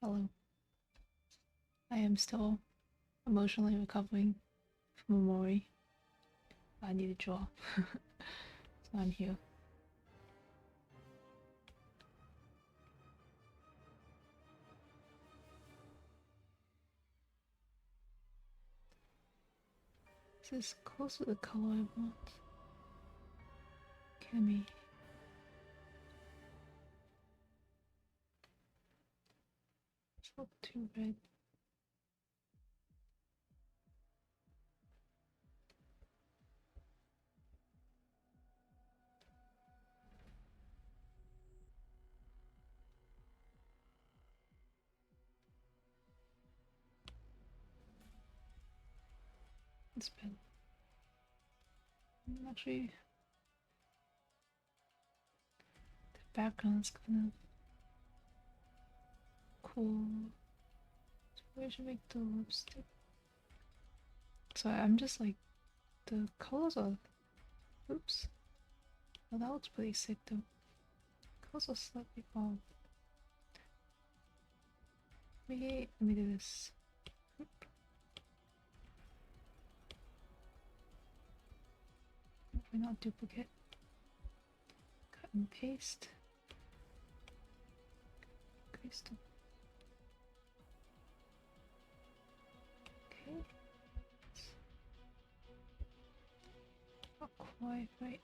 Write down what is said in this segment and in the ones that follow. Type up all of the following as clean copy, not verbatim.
Hello. I am still emotionally recovering from a Mori. I need to draw. So I'm here. This is close to the color I want. Cammy. It's not too red. It's better. Actually, the background's kind of cool. So where should I make the lipstick? So I'm just like, the colors are. Oops. Well, that looks pretty sick though. Colors are slightly off. Wait, let me do this. Why not duplicate? Cut and paste. Crystal. Okay. Not quite right.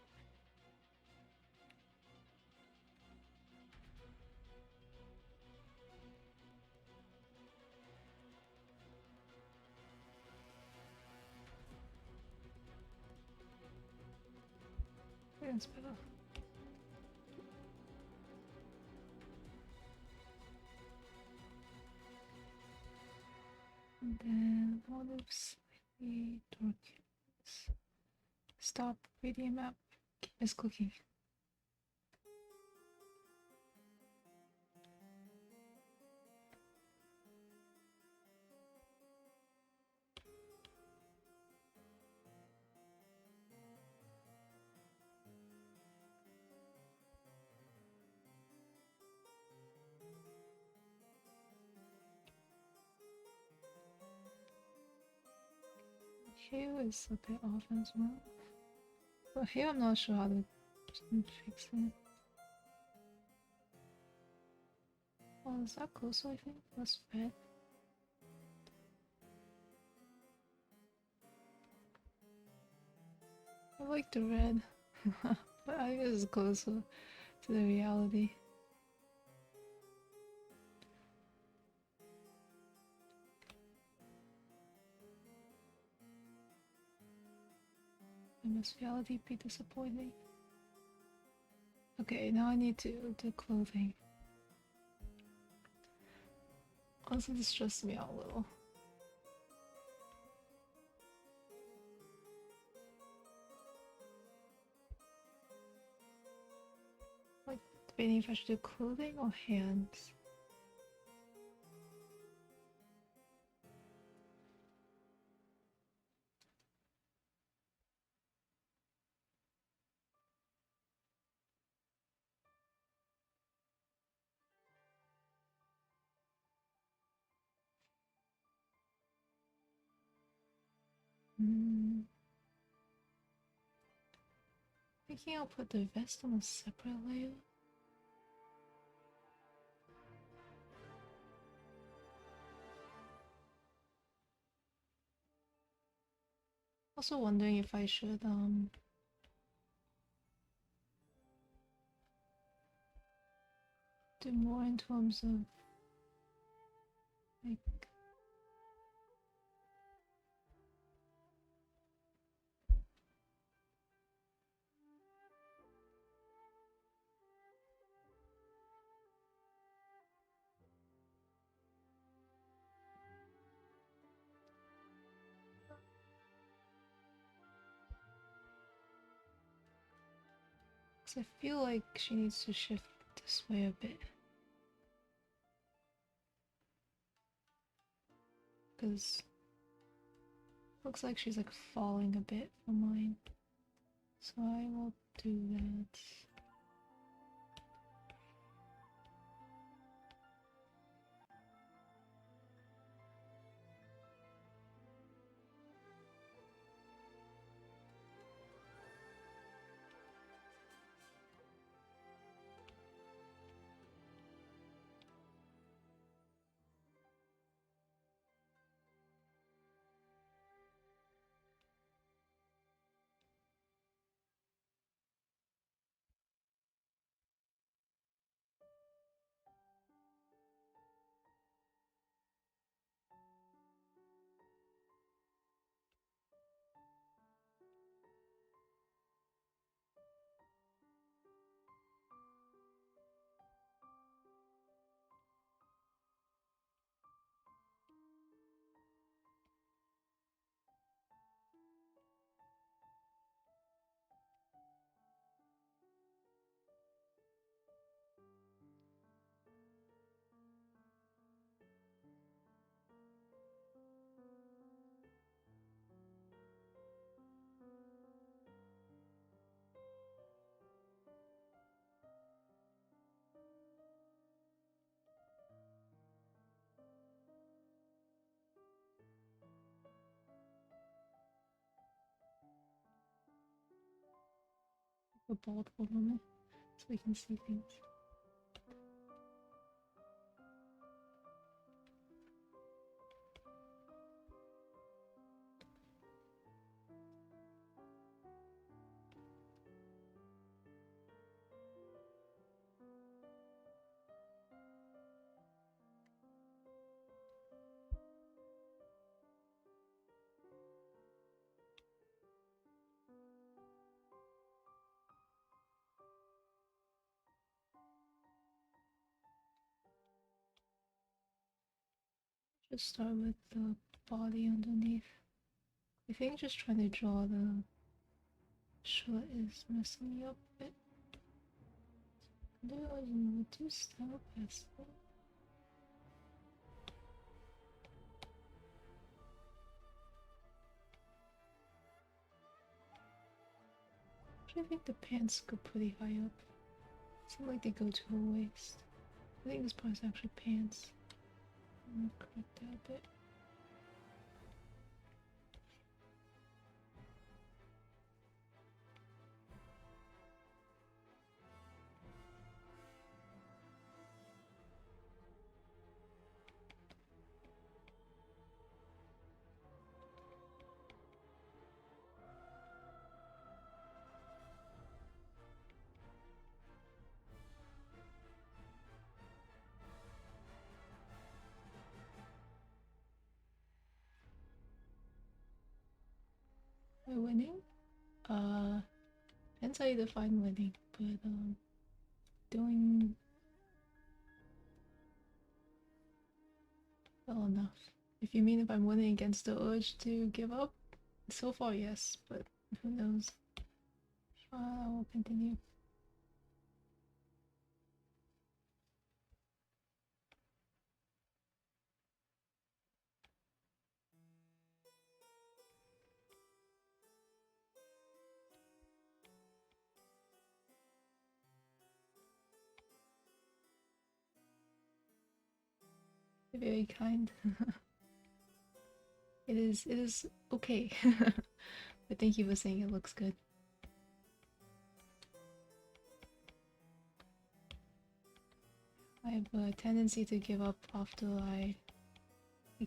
That's better. And then olive slightly dark. Stop reading map. Is cooking. Here is a bit off as well. But here I'm not sure how to fix it. Oh, is that closer I think? That's red. I like the red. But I guess it's closer to the reality. And must reality be disappointing? Okay, now I need to do clothing. Also, this stressed me out a little. Like, debating if I should do clothing or hands. Thinking I'll put the vest on a separate layer. Also wondering if I should do more in terms of like because I feel like she needs to shift this way a bit. Because looks like she's like falling a bit from mine. So I will do that. a bald for a moment so we can see things. Just start with the body underneath. I think just trying to draw the shirt is messing me up a bit. There was no to stop us. I think the pants go pretty high up. Seem like they go to her waist. I think this part's actually pants. I'm gonna correct that a bit. By winning? Depends how you define winning, but doing well enough. If you mean if I'm winning against the urge to give up, so far yes, but who knows. I will continue. Very kind. It is okay. But thank you for saying it looks good. I have a tendency to give up after I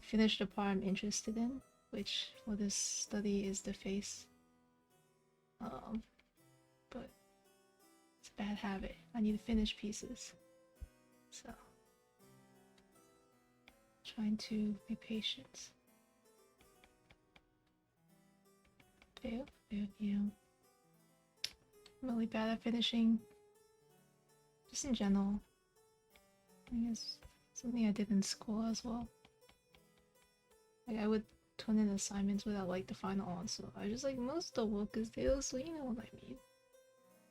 finish the part I'm interested in, which for this study is the face. But it's a bad habit. I need to finish pieces. So trying to be patient. Fail, yeah. I'm really bad at finishing. Just in general. I guess something I did in school as well. Like I would turn in assignments without like the final answer. I just like most of the work is there, so you know what I mean.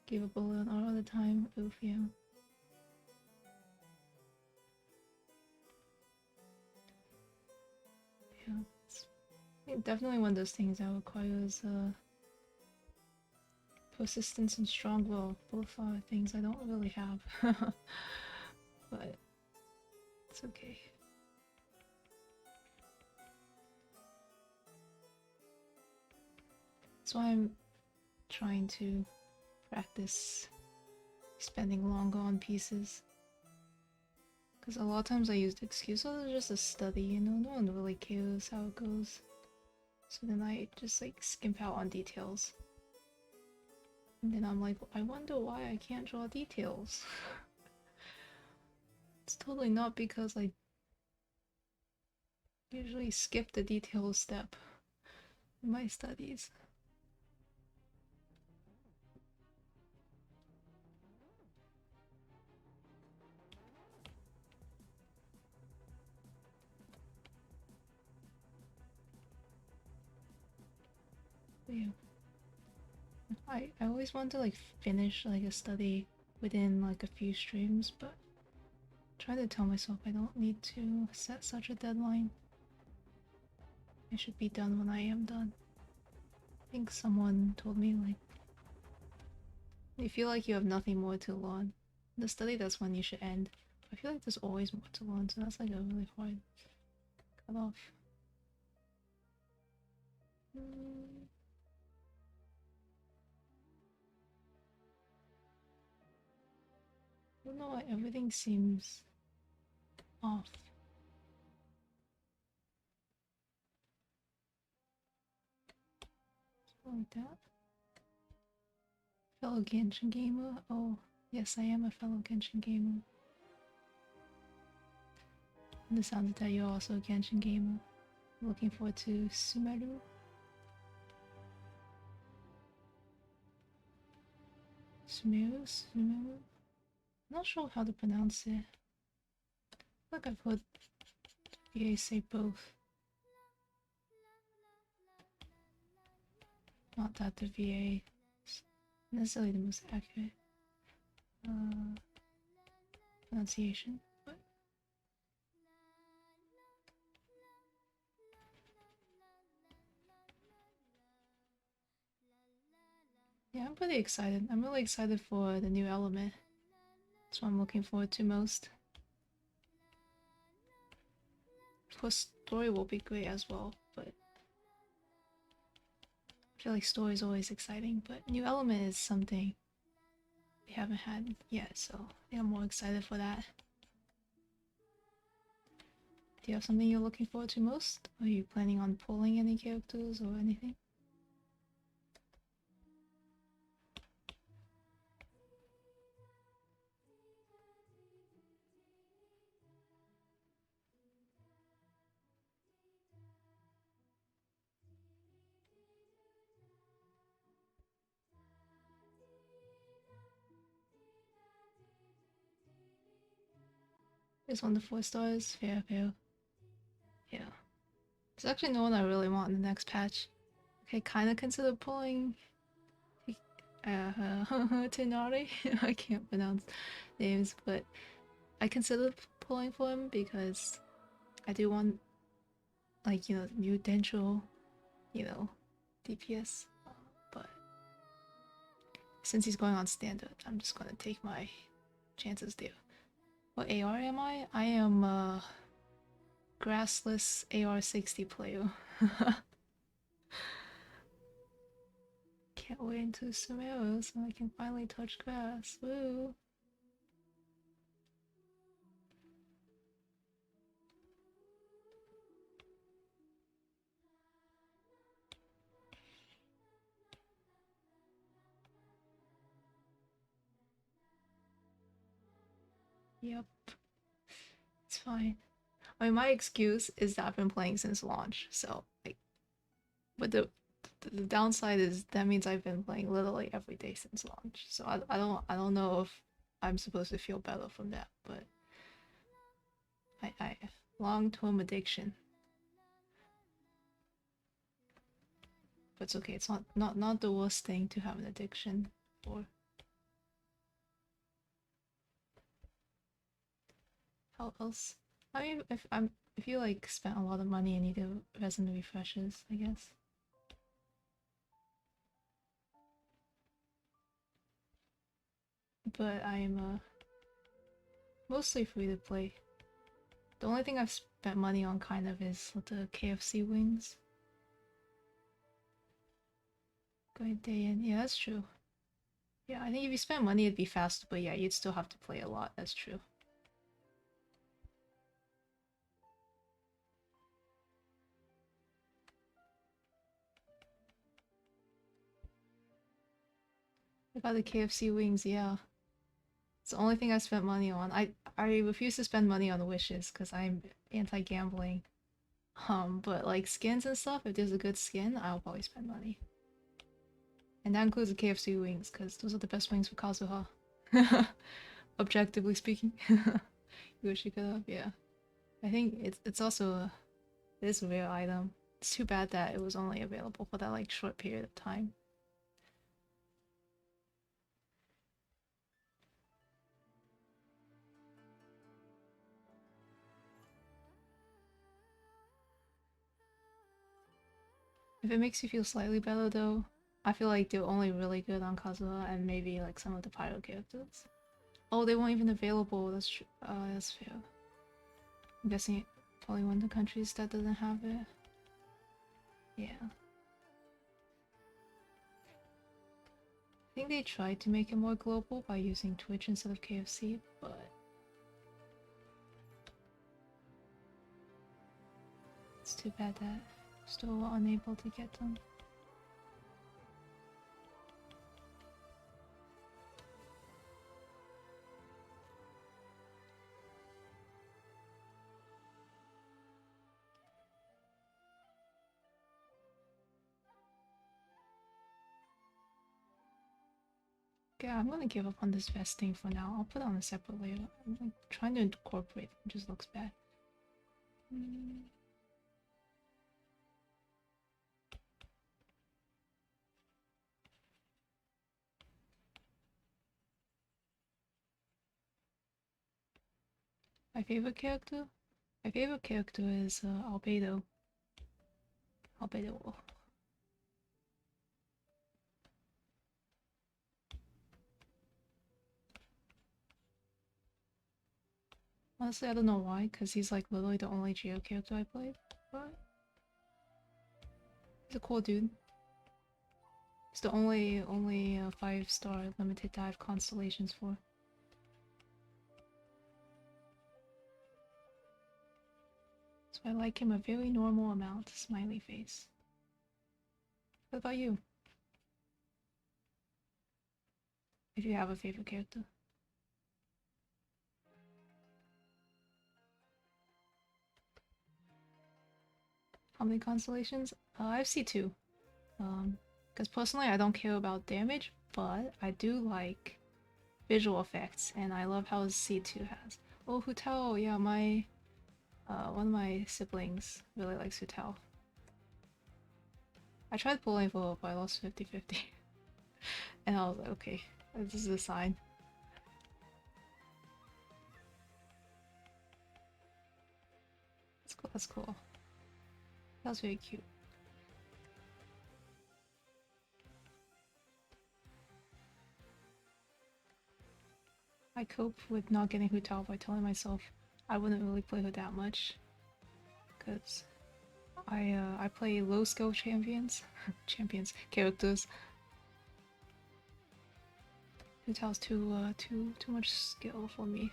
Give up a little all the time. Oof, yeah. Yeah, it's definitely one of those things that requires persistence and strong will. Both are things I don't really have. But it's okay. That's why I'm trying to practice spending longer on pieces. Because a lot of times I use the excuse, oh, it's just a study, you know, no one really cares how it goes. So then I just like skimp out on details. And then I'm like, I wonder why I can't draw details. It's totally not because I usually skip the details step in my studies. But yeah. I always want to like finish like a study within like a few streams, but try to tell myself I don't need to set such a deadline. I should be done when I am done. I think someone told me like you feel like you have nothing more to learn. The study that's when you should end. I feel like there's always more to learn, so that's like a really hard cut off. don't know why everything seems off. Like that. Fellow Genshin gamer? Oh, yes, I am a fellow Genshin gamer. And it sounds that you're also a Genshin gamer. Looking forward to Sumeru. Sumeru? Not sure how to pronounce it. I feel like I've heard VA say both. Not that the VA is necessarily the most accurate pronunciation, but yeah, I'm pretty excited. I'm really excited for the new element. That's what I'm looking forward to most. Of course, story will be great as well, but I feel like story is always exciting. But new element is something we haven't had yet, so I think I'm more excited for that. Do you have something you're looking forward to most? Are you planning on pulling any characters or anything? It's on the 4 stars. Fair, fair. Yeah. There's actually no one I really want in the next patch. Okay, kind of consider pulling Tenari. I can't pronounce names, but I consider pulling for him because I do want, like, you know, new Dendro, you know, DPS. But since he's going on standard, I'm just gonna take my chances there. What AR am I? I am a grassless AR60 player. Can't wait until Sumeru so I can finally touch grass. Woo! Yep, it's fine. I mean, my excuse is that I've been playing since launch, so like, but the downside is that means I've been playing literally every day since launch. So I don't know if I'm supposed to feel better from that, but I long-term addiction. But it's okay. It's not the worst thing to have an addiction for. How else? I mean, if you like spent a lot of money and need a resin refreshes, I guess. But I am mostly free to play. The only thing I've spent money on kind of is the KFC wings. Going day in, yeah, that's true. Yeah, I think if you spend money, it'd be faster, but yeah, you'd still have to play a lot. That's true. I got the KFC wings, yeah. It's the only thing I spent money on. I refuse to spend money on wishes because I'm anti-gambling. But like skins and stuff, if there's a good skin, I'll probably spend money. And that includes the KFC wings, because those are the best wings for Kazuha. Objectively speaking. You wish you could have, yeah. I think it's also it is a rare item. It's too bad that it was only available for that like short period of time. If it makes you feel slightly better though, I feel like they're only really good on Kazuha and maybe like some of the Pyro characters. Oh, they weren't even available. That's true. That's fair. I'm guessing probably one of the countries that doesn't have it. Yeah. think they tried to make it more global by using Twitch instead of KFC, but it's too bad that still unable to get them. Okay, I'm gonna give up on this vest thing for now. I'll put it on a separate layer. I'm like trying to incorporate it just looks bad. My favorite character? My favorite character is Albedo. Albedo. Honestly, I don't know why, because he's like literally the only Geo character I played, but he's a cool dude. He's the only 5-star limited that I have constellations for. So I like him a very normal amount, smiley face. What about you? If you have a favorite character. How many constellations? I have C2. Because personally I don't care about damage, but I do like visual effects, and I love how C2 has. Oh, Hu Tao, yeah, my one of my siblings really likes Hu Tao. I tried pulling for it, but I lost 50-50. And I was like, okay, this is a sign. That's cool, that's cool. That was very cute. I cope with not getting Hu Tao by telling myself I wouldn't really play her that much. Because I play low skill champions. Characters. Hu Tao's too much skill for me.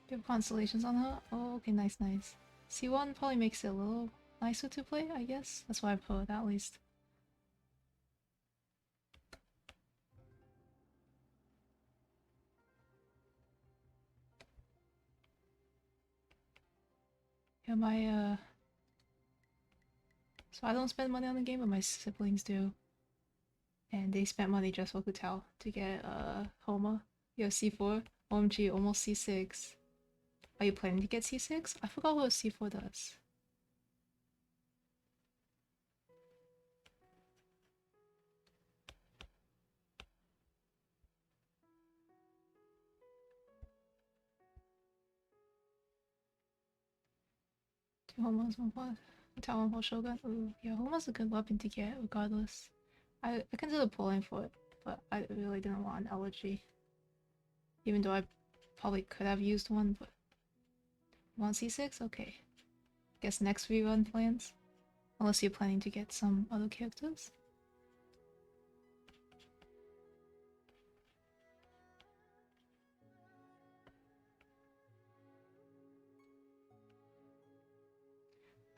You have constellations on her? Oh, okay, nice. C1 probably makes it a little nicer to play, I guess. That's why I put it at least. Yeah, my so I don't spend money on the game, but my siblings do. And they spent money just for Hu Tao to get Homa. You have C4. OMG, almost C6. Are you planning to get C6? I forgot what C4 does. Two Homas, one for Tao, one for Shogun. Ooh, yeah, Homa's a good weapon to get regardless. I considered pulling for it, but I really didn't want an elegy. Even though I probably could have used one, but... Want C6? Okay. Guess next rerun plans? Unless you're planning to get some other characters.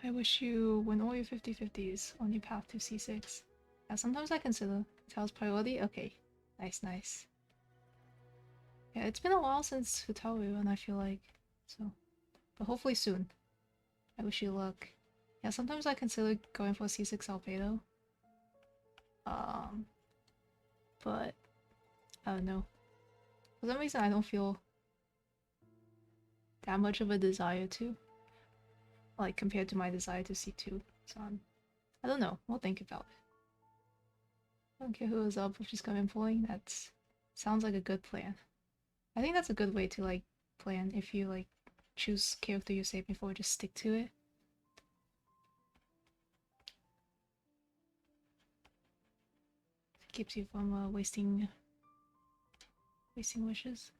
I wish you win all your 50-50s on your path to C6. Yeah, sometimes I consider Tao's priority. Okay, nice. Yeah, it's been a while since Futaru, and I feel like, so. But hopefully soon. I wish you luck. Yeah, sometimes I consider going for C6 Albedo. But I don't know. For some reason, I don't feel that much of a desire to. Like, compared to my desire to C2. So I don't know. We'll think about it. I don't care who is up, if she's coming pulling. That sounds like a good plan. I think that's a good way to, like, plan if you, like, choose character you save before, just stick to it. It keeps you from wasting wishes.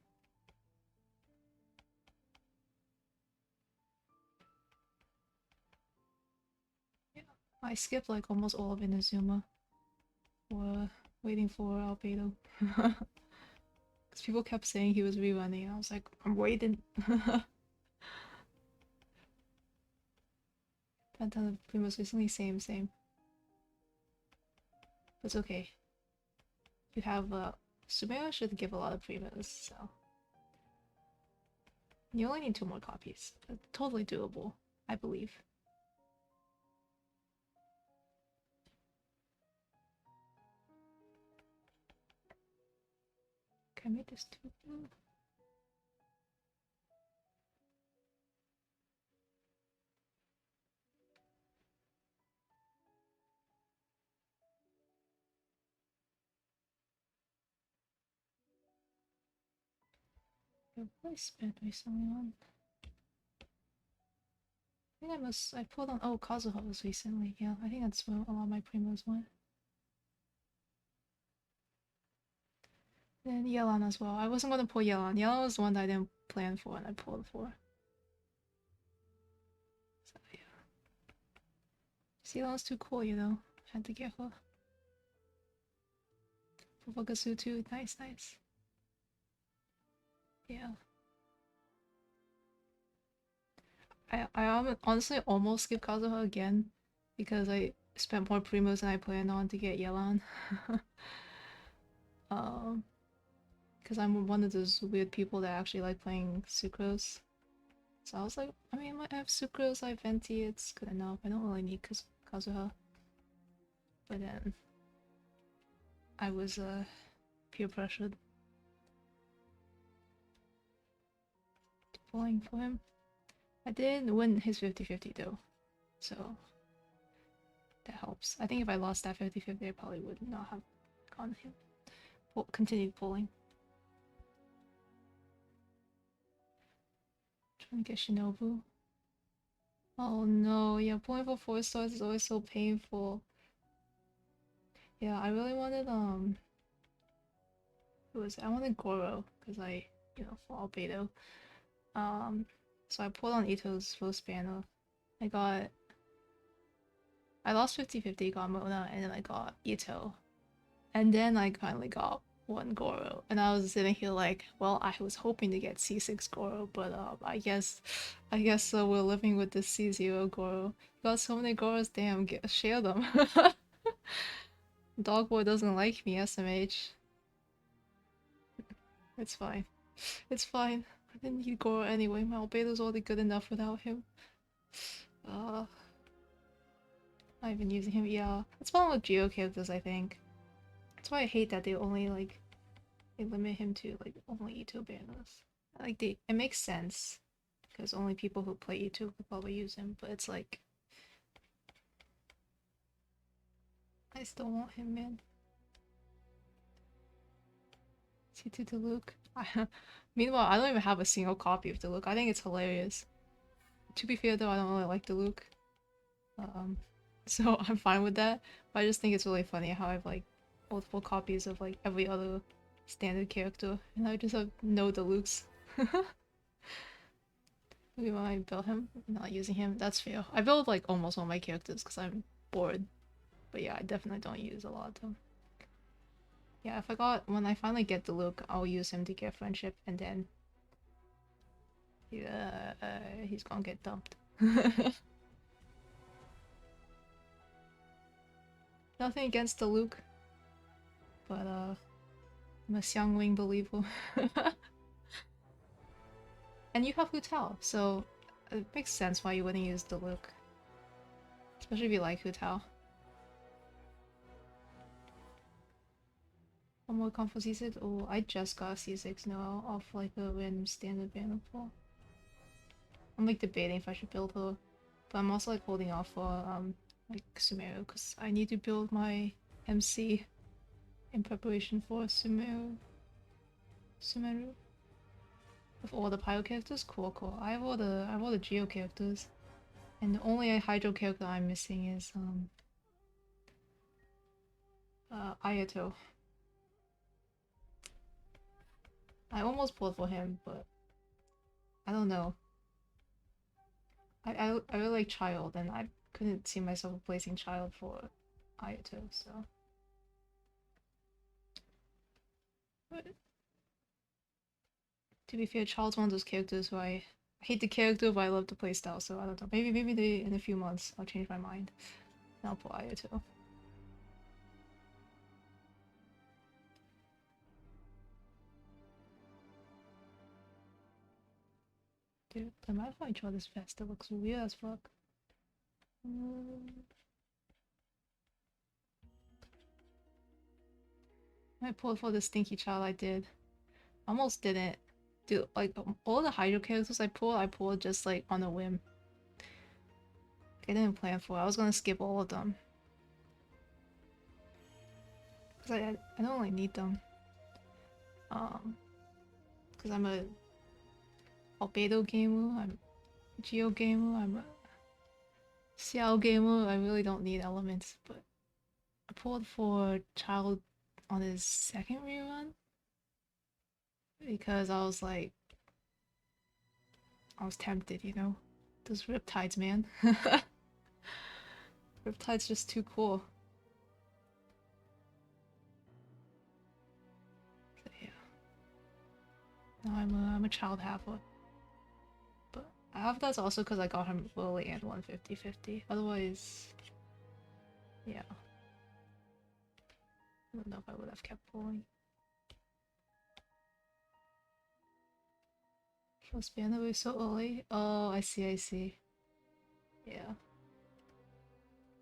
I skipped like almost all of Inazuma for waiting for Albedo. Because people kept saying he was rerunning, and I was like, I'm waiting. Pantana Primo's recently, same. But it's okay. You have Sumeru should give a lot of primos, so you only need 2 more copies. Totally doable, I believe. Can I make this 2 blue? What I spent recently on? I think I pulled on, oh, Kazuha recently, yeah, I think that's where a lot of my primos went. And Yelan as well. I wasn't gonna pull Yelan. Yelan was the one that I didn't plan for and I pulled for. So yeah. Yelan's too cool, you know. Had to get her. Fufagasu too. Nice. Yeah. I honestly almost skipped Kazuha again because I spent more primos than I planned on to get Yelan. Because I'm one of those weird people that actually like playing Sucrose. So I was like, I mean, I have Sucrose, I have Venti, it's good enough. I don't really need Kazuha. But then I was peer pressured to pulling for him. I did win his 50-50 though, so that helps. I think if I lost that 50-50, I probably would not have gone him. Continued pulling. Trying to get Shinobu. Oh no, yeah, pulling for 4 stars is always so painful. Yeah, I really wanted who was it? I wanted Goro because for Albedo. So I pulled on Ito's first banner. I lost 50-50, got Mona, and then I got Ito. And then I finally got one Goro. And I was sitting here like, well, I was hoping to get C6 Goro, but I guess we're living with this C0 Goro. Got so many Goros, damn, share them. Dogboy doesn't like me, SMH. It's fine. It's fine. I didn't need Goro anyway. My Albedo's already good enough without him. I've been using him, yeah. That's one with Geo characters, I think. That's why I hate that they only, they limit him to, only Ito banners. It makes sense. Because only people who play Ito could probably use him, but it's like... I still want him, man. C2 Diluc. Meanwhile, I don't even have a single copy of Diluc. I think it's hilarious. To be fair though, I don't really like Diluc. So I'm fine with that. But I just think it's really funny how I have multiple copies of every other standard character, and I just have no Dilucs. Maybe when I build him, not using him, that's fair. I build almost all my characters because I'm bored. But yeah, I definitely don't use a lot of them. Yeah, when I finally get Diluc, I'll use him to get friendship, and then he's gonna get dumped. Nothing against Diluc, but I'm a Xiangling believer. And you have Hu Tao, so it makes sense why you wouldn't use Diluc. Especially if you like Hu Tao. One more comp for C6? Oh, I just got C6 now off a random standard banner pool. I'm debating if I should build her. But I'm also holding off for Sumeru because I need to build my MC in preparation for Sumeru. With all the Pyro characters? Cool. I have all the Geo characters. And the only Hydro character I'm missing is Ayato. I almost pulled for him, but I don't know. I really like Child, and couldn't see myself replacing Child for Ayato, so. But to be fair, Child's one of those characters who I hate the character, but I love the playstyle, so I don't know. Maybe they, in a few months I'll change my mind and I'll pull Ayato. Dude, I might if I draw this vest, it looks weird as fuck. I pulled for the Stinky Child I did. Almost didn't. Dude, like, all the Hydro characters I pulled just like on a whim. I didn't plan for it. I was gonna skip all of them. Cause I don't really need them. Cause I'm a Albedo gamer, I'm a Geo gamer, I'm a Xiao gamer. I really don't need elements, but I pulled for Child on his second rerun because I was like, I was tempted, you know? Those Riptides, man. Riptide's just too cool. So, yeah. No, I'm a Child halfer. But half that's also because I got him early and 150/50. Otherwise, yeah. I don't know if I would have kept pulling. First banner was so early. Oh, I see. Yeah.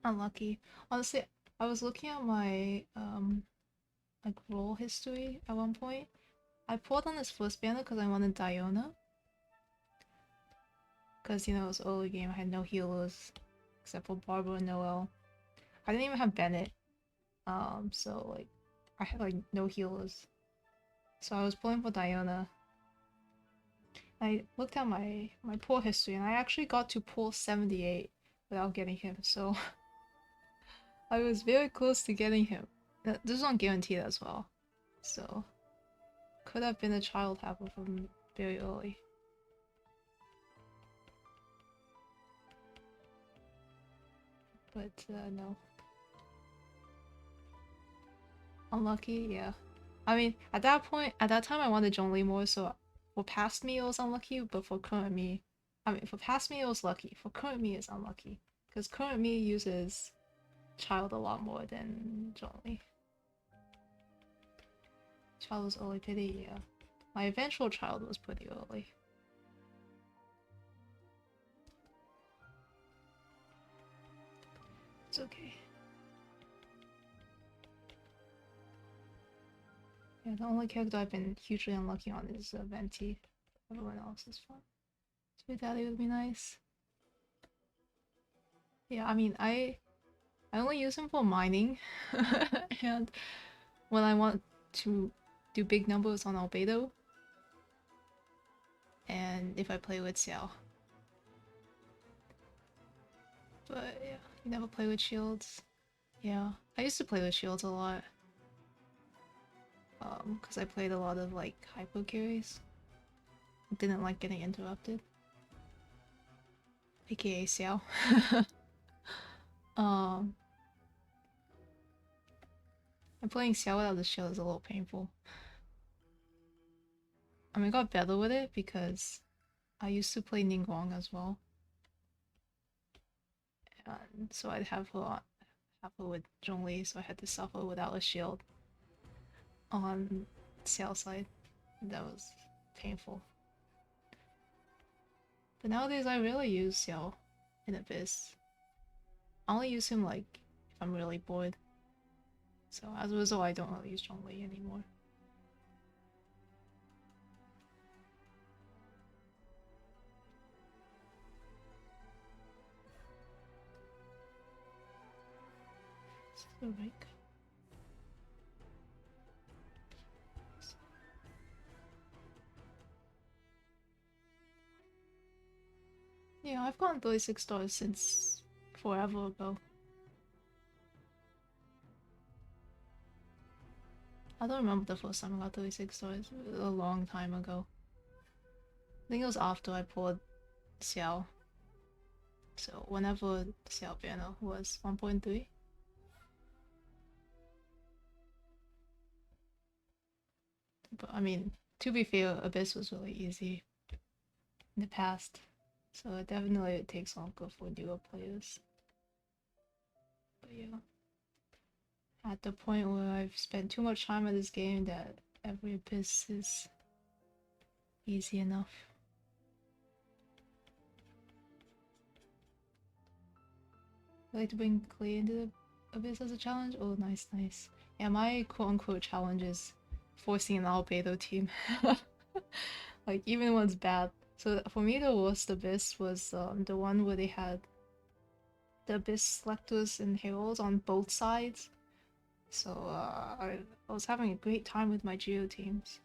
Unlucky. Honestly, I was looking at my like roll history at one point. I pulled on this first banner because I wanted Diona. Because, you know, it was early game, I had no healers except for Barbara and Noelle. I didn't even have Bennett. So like I had like no healers. So I was pulling for Diona. I looked at my pull history and I actually got to pull 78 without getting him, so I was very close to getting him. This is not guaranteed as well, so could have been a Child halfer from very early. But no. Unlucky, yeah. I mean, at that time I wanted Zhongli more, so for past me it was unlucky, but for current me, I mean, for past me it was lucky. For current me it's unlucky. Because current me uses Child a lot more than Zhongli. Child was early pity, yeah. My eventual Child was pretty early. It's okay. Yeah, the only character I've been hugely unlucky on is Venti. Everyone else is fun. Sweet Daddy would be nice. Yeah, I mean, I only use him for mining, and when I want to do big numbers on Albedo, and if I play with Xiao. But yeah, you never play with shields. Yeah, I used to play with shields a lot. Because I played a lot of like hypo carries. Didn't like getting interrupted. AKA Xiao. um, and playing Xiao without the shield is a little painful. I mean, I got better with it because I used to play Ningguang as well. And so I'd have her with Zhongli, so I had to suffer without a shield on Xiao side. That was painful. But nowadays I really use Xiao in Abyss. I only use him like if I'm really bored. So as a result I don't really use Zhongli anymore. So right. Yeah, I've gotten 36 stars since forever ago. I don't remember the first time I got 36 stars. It was a long time ago. I think it was after I pulled Xiao. So whenever Xiao Banner was 1.3. But I mean, to be fair, Abyss was really easy in the past. So definitely it takes longer for newer players. But yeah. At the point where I've spent too much time on this game that every Abyss is easy enough. I like to bring Clay into the Abyss as a challenge. Oh, nice, nice. Yeah, my quote-unquote challenge is forcing an Albedo team. Like, even when it's bad. So for me, the worst Abyss was the one where they had the Abyss Selectors and Heralds on both sides. So I was having a great time with my Geo teams.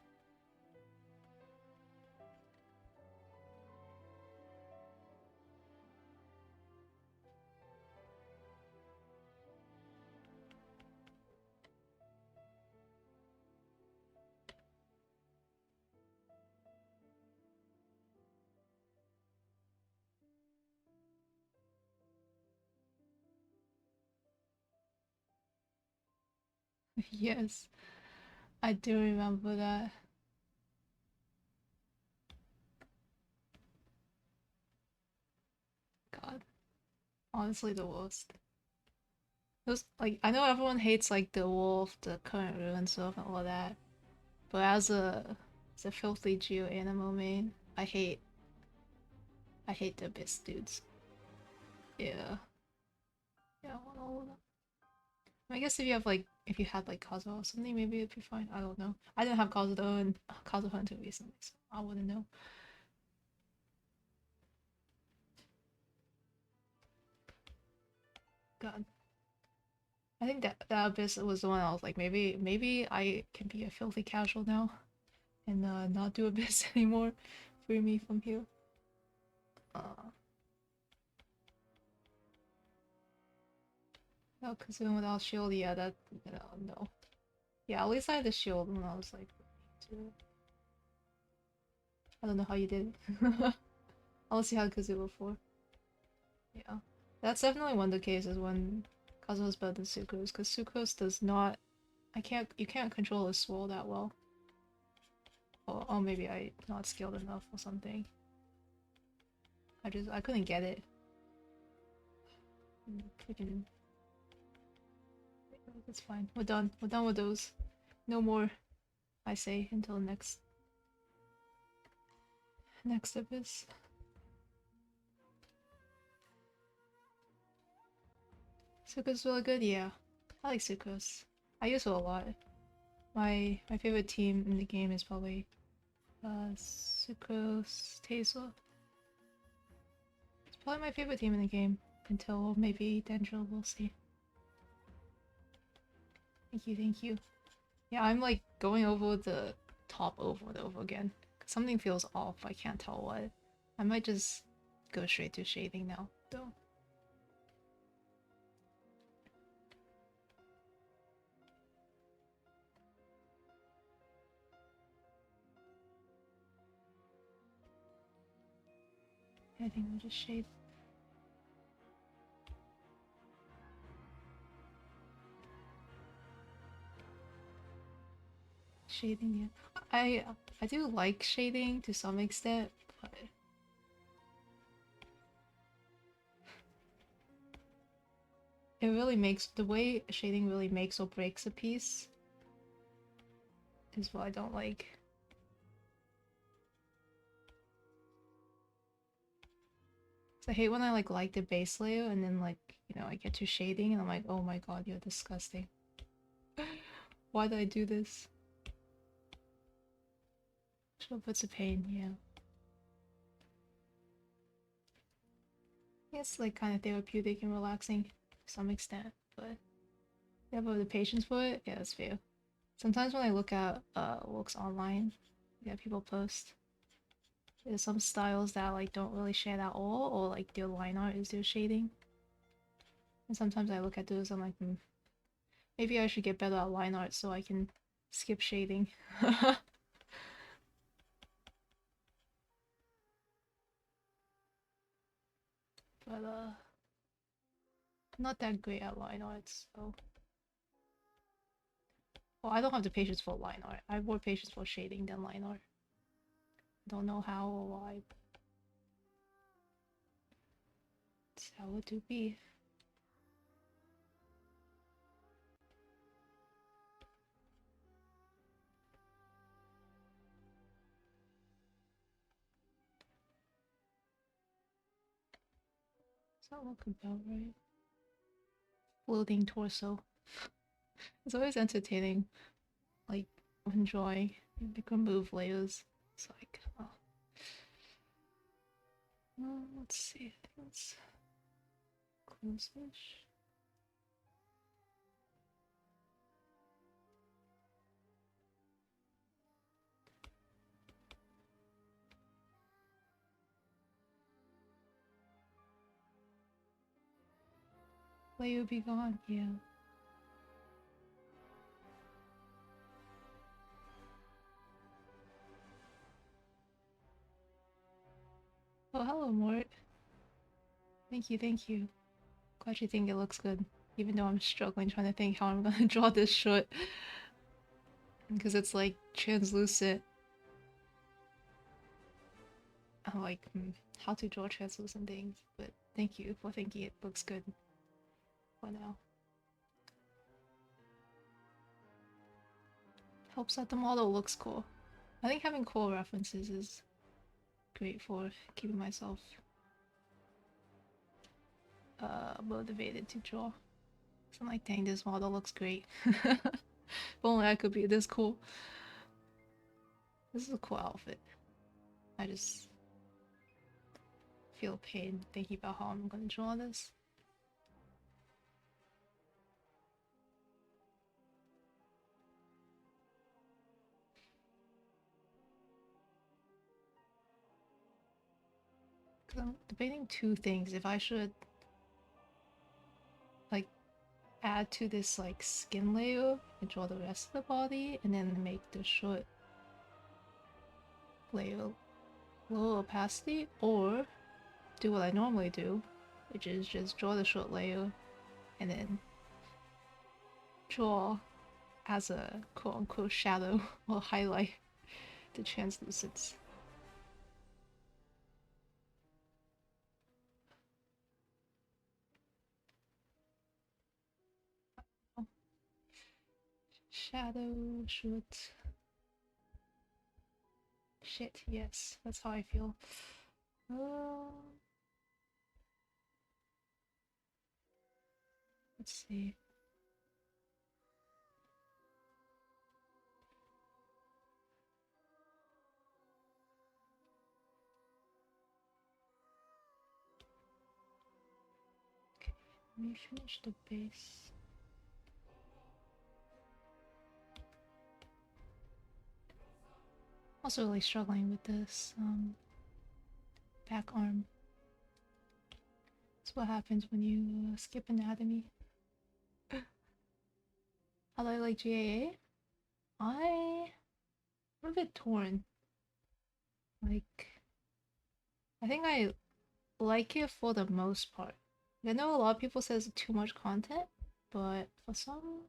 Yes, I do remember that. God, honestly, the worst. Those, like, I know everyone hates like the wolf, the current ruin stuff, and all that, but as a filthy Geo animal main, I hate the Abyss dudes. Yeah, yeah, I want all of them. I guess if you have like if you had like Kazuha or something, maybe it'd be fine. I don't know. I didn't have Kazuha and Kazuha until recently, so I wouldn't know. God. I think that Abyss was the one I was like, maybe I can be a filthy casual now and not do Abyss anymore. Free me from here. Uh, no, because even without shield, yeah, that no. Yeah, at least I had the shield when I was like, I don't know how you did it. Unless you had Kazoo before. Yeah, that's definitely one of the cases when Kazuha's better than Sucrose, because Sucrose does not. You can't control his swirl that well. Or maybe I not skilled enough or something. I couldn't get it. Freaking. It's fine. We're done. We're done with those. No more. I say until next episode. Sucrose really good. Yeah, I like Sucrose. I use it a lot. My favorite team in the game is probably Sucrose Taser. It's probably my favorite team in the game until maybe Dendro. We'll see. Thank you, thank you. Yeah, I'm like going over the top over and over again. Something feels off. I can't tell what. I might just go straight to shading now, though. I think we'll just shade. Shading, yeah. I do like shading to some extent, but it really makes the way shading really makes or breaks a piece is what I don't like. So I hate when I like the base layer and then like I get to shading and I'm like, oh my god, you're disgusting. Why did I do this? Sure puts a pain, yeah. It's like kind of therapeutic and relaxing to some extent, but if you have the patience for it, yeah, that's fair. Sometimes when I look at looks online, yeah, people post. There's some styles that like don't really shade at all, or like their line art is their shading. And sometimes I look at those, I'm like, maybe I should get better at line art so I can skip shading. but I'm not that great at line art, so. Well, I don't have the patience for line art. I have more patience for shading than line art. Don't know how or why. It's how it do be. Does that look about right? Floating torso. It's always entertaining. Like when drawing, you can move layers. It's like, oh. Let's see. I think it's close-ish. Layer be gone. Yeah. Oh, hello, Mort. Thank you, thank you. Glad you think it looks good. Even though I'm struggling trying to think how I'm gonna draw this short. Because it's like translucent. I'm like, how to draw translucent things. But thank you for thinking it looks good for now. Helps that the model looks cool. I think having cool references is great for keeping myself motivated to draw. So I'm like, dang, this model looks great. If only I could be this cool. This is a cool outfit. I just feel pain thinking about how I'm gonna draw this. Cause I'm debating two things. If I should like add to this like skin layer and draw the rest of the body and then make the short layer low opacity, or do what I normally do, which is just draw the short layer and then draw as a quote-unquote shadow or highlight the translucence. Shadow shoot. Shit, yes, that's how I feel. Let's see. Okay, let me finish the base. Also really struggling with this back arm. That's what happens when you skip anatomy. How do I like GAA? I'm a bit torn. Like, I think I like it for the most part. I know a lot of people says too much content, but for some,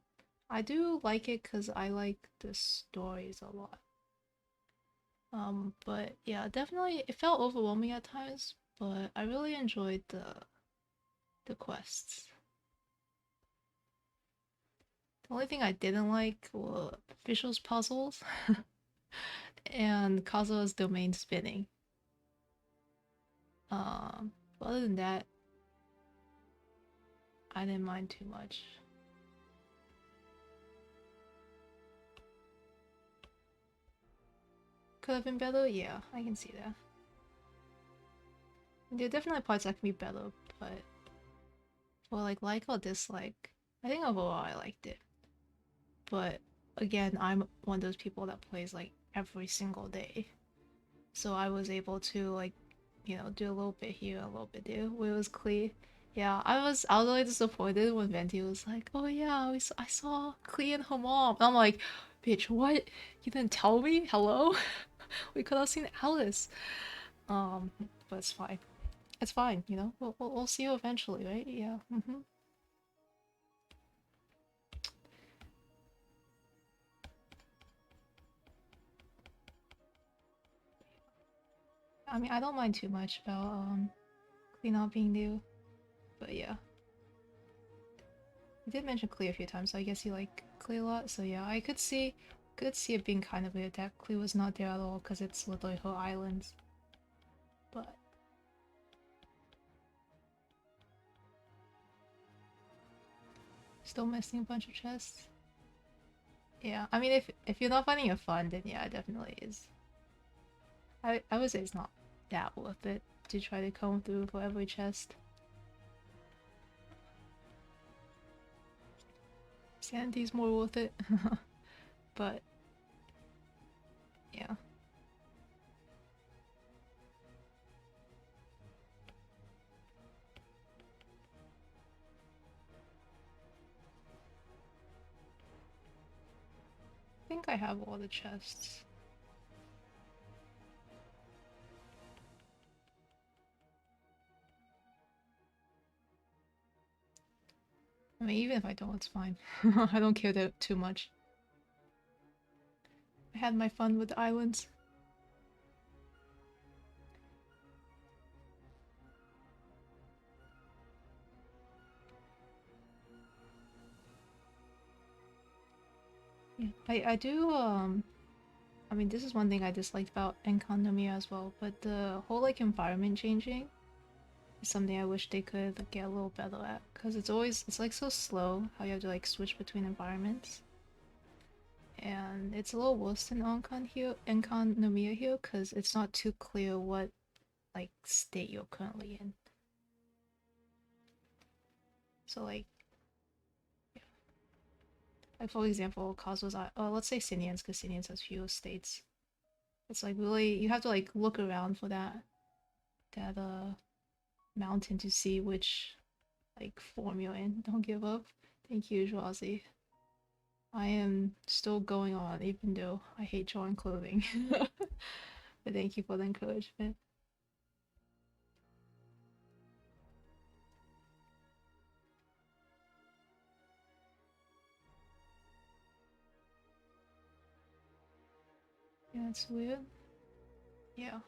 I do like it because I like the stories a lot. But yeah, definitely it felt overwhelming at times, but I really enjoyed the quests. The only thing I didn't like were Visual's puzzles and Kazua's domain spinning. But other than that, I didn't mind too much. Could have been better? Yeah, I can see that. There are definitely parts that can be better, but for like or dislike, I think overall I liked it. But again, I'm one of those people that plays like every single day. So I was able to like, you know, do a little bit here, a little bit there, where it was clear. Yeah, I was really disappointed when Venti was like, "Oh yeah, I saw Clee and her mom." And I'm like, "Bitch, what? You didn't tell me? Hello? We could have seen Alice." But it's fine. It's fine, you know? We'll see you eventually, right? Yeah. I mean, I don't mind too much about clean being new, but yeah. You did mention Cleo a few times, so I guess you like Cleo a lot. So yeah, I could see it being kind of weird that Cleo was not there at all because it's literally her islands. But still missing a bunch of chests. Yeah, I mean, if you're not finding it fun, then yeah, it definitely is. I would say it's not that worth it to try to comb through for every chest. Sanity's more worth it, but yeah. I think I have all the chests. I mean, even if I don't, it's fine. I don't care that too much. I had my fun with the islands. Yeah, I do I mean, this is one thing I disliked about Enkannomia as well, but the whole like environment changing is something I wish they could like, get a little better at, because it's like so slow how you have to like switch between environments. And it's a little worse than Enkannomia here, because it's not too clear what like state you're currently in. So like, yeah. Like for example, Cosmos, let's say Sinians, because Sinians has fewer states. It's like really you have to like look around for that mountain to see which like form you're in. Don't give up. Thank you, Joazi. I am still going on even though I hate drawing clothing. But thank you for the encouragement. Yeah, it's weird. Yeah.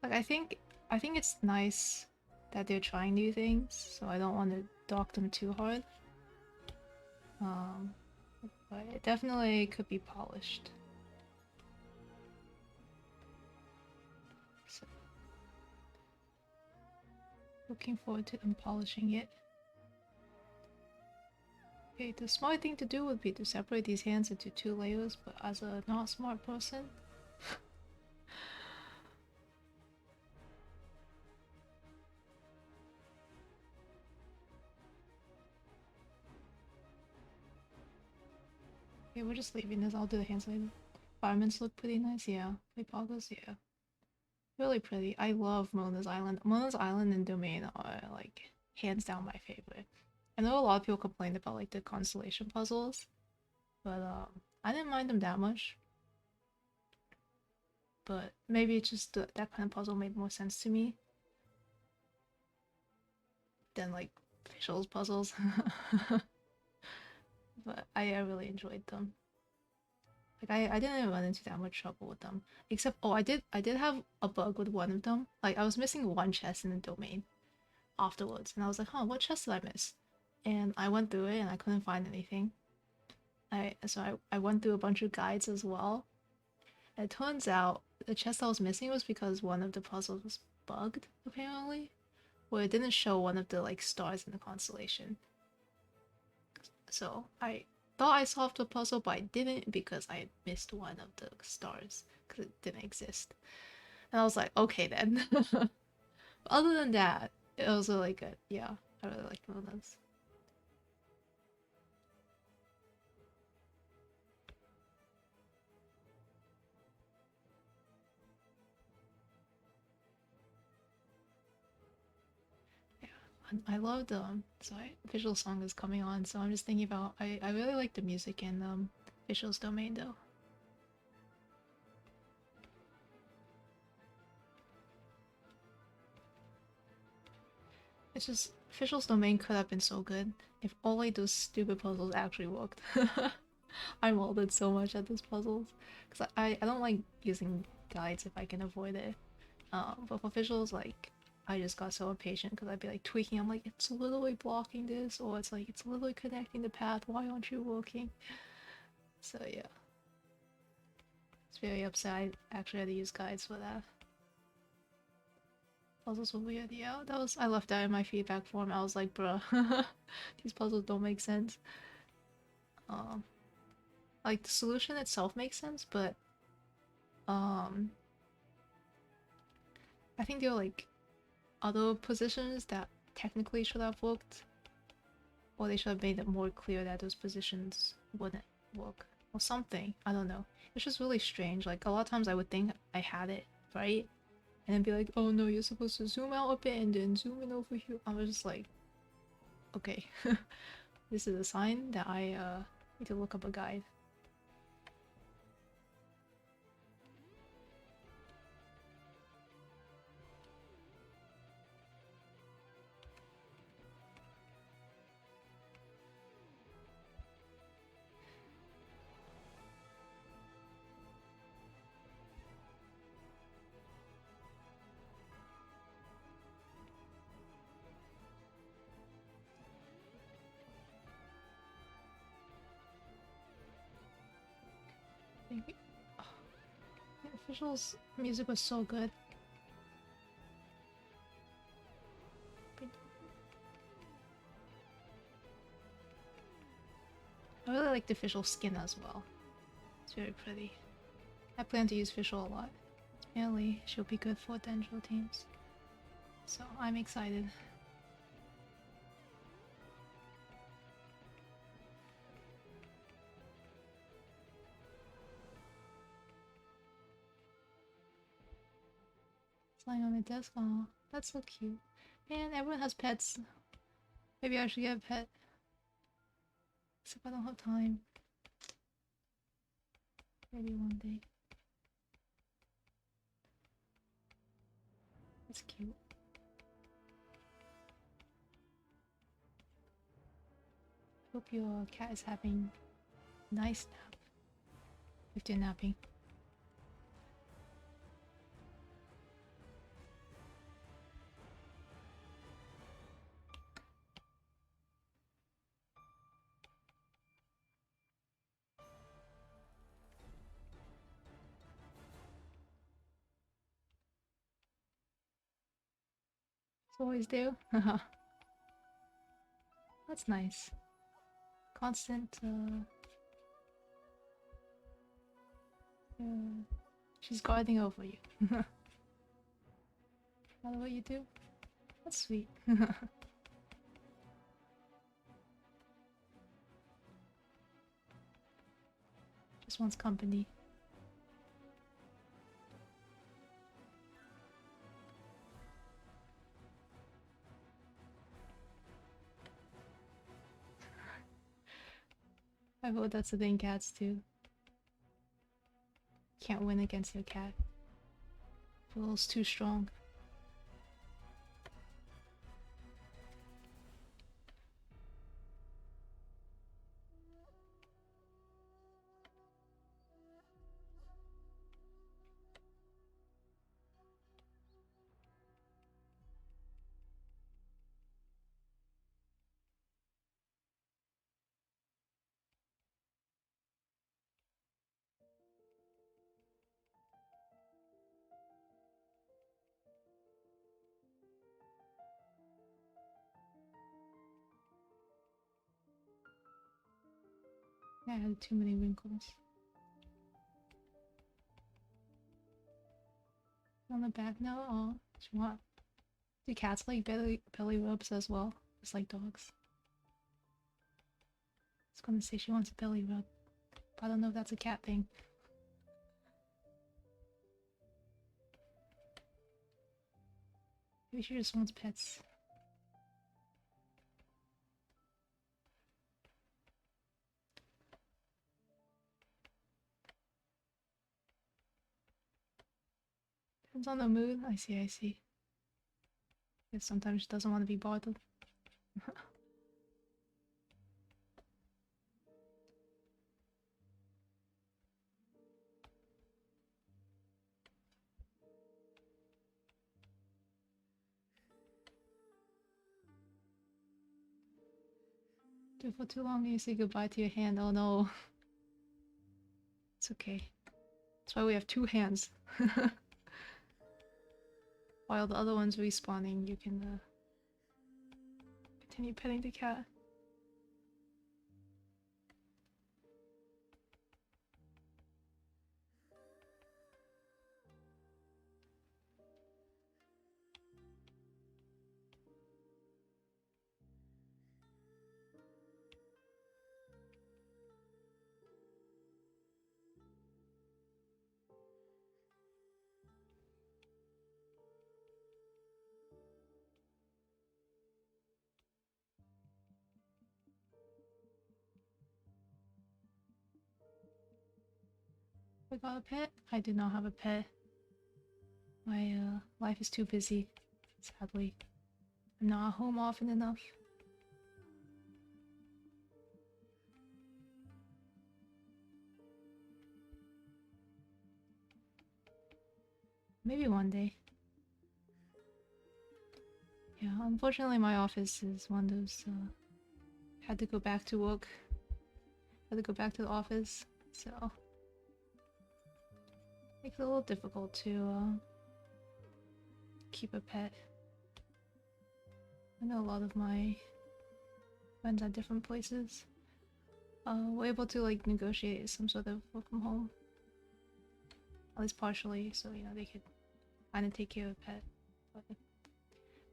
Like I think it's nice that they're trying new things, so I don't want to dock them too hard. Um but it definitely could be polished. So looking forward to them polishing it. Okay, the smart thing to do would be to separate these hands into two layers, but as a not smart person, okay, we're just leaving this. I'll do the hands later. Environments look pretty nice, yeah. Play poggers, yeah. Really pretty. I love Mona's Island. Mona's Island and Domain are like hands down my favorite. I know a lot of people complained about like the constellation puzzles, but I didn't mind them that much. But maybe it's just that kind of puzzle made more sense to me than like visuals puzzles. But I really enjoyed them. Like I didn't run into that much trouble with them. Except I did have a bug with one of them. Like I was missing one chest in the domain afterwards, and I was like, huh, what chest did I miss? And I went through it and I couldn't find anything. I went through a bunch of guides as well. And it turns out the chest I was missing was because one of the puzzles was bugged, apparently. Where it didn't show one of the like stars in the constellation. So I thought I solved the puzzle, but I didn't because I had missed one of the stars because it didn't exist. And I was like, okay then. Other than that, it was really good. Yeah, I really like Mona's. Yeah, and I loved Visual Song is coming on, so I'm just thinking about I really like the music in Visual's domain though. It's just Official's Domain could have been so good if only those stupid puzzles actually worked. I molded so much at those puzzles because I don't like using guides if I can avoid it. But for Officials, like I just got so impatient because I'd be like tweaking. I'm like, it's literally blocking this, or it's like it's literally connecting the path. Why aren't you working? So yeah, it's very upset. I actually had to use guides for that. Puzzles were weird. Yeah, that was I left that in my feedback form. I was like, bruh, these puzzles don't make sense. Um, like the solution itself makes sense, but um, I think there are like other positions that technically should have worked, or they should have made it more clear that those positions wouldn't work, or something. I don't know. It's just really strange. Like a lot of times I would think I had it right, and then be like, oh no, you're supposed to zoom out a bit and then zoom in over here. I was just like, okay, this is a sign that I need to look up a guide. Maybe. Oh, the officials' music was so good. I really like the official skin as well. It's very pretty. I plan to use Fischl a lot. Apparently, she'll be good for Dendro teams. So I'm excited. It's lying on my desk. Oh, that's so cute. Man, everyone has pets. Maybe I should get a pet. Except I don't have time. Maybe one day. It's cute. Hope your cat is having a nice nap. If they're napping. It's always do. That's nice. Constant, she's guarding over you. Matter what you do. That's sweet. Just wants company. I hope that's the thing cats do. Can't win against your cat. Feels too strong. I had too many wrinkles. On the back now? Oh, she want. Do cats like belly rubs as well? Just like dogs. I was gonna say she wants a belly rub. But I don't know if that's a cat thing. Maybe she just wants pets. Depends on the mood. I see, I see. Because sometimes she doesn't want to be bothered. Do it for too long and you say goodbye to your hand. Oh no. It's okay. That's why we have two hands. While the other one's respawning, you can continue petting the cat. I got a pet? I do not have a pet. My life is too busy, sadly. I'm not home often enough. Maybe one day. Yeah, unfortunately my office is one of those, had to go back to work. Had to go back to the office, so... Makes it a little difficult to, keep a pet. I know a lot of my friends at different places were able to like negotiate some sort of work from home, at least partially, so you know they could kind of take care of a pet. But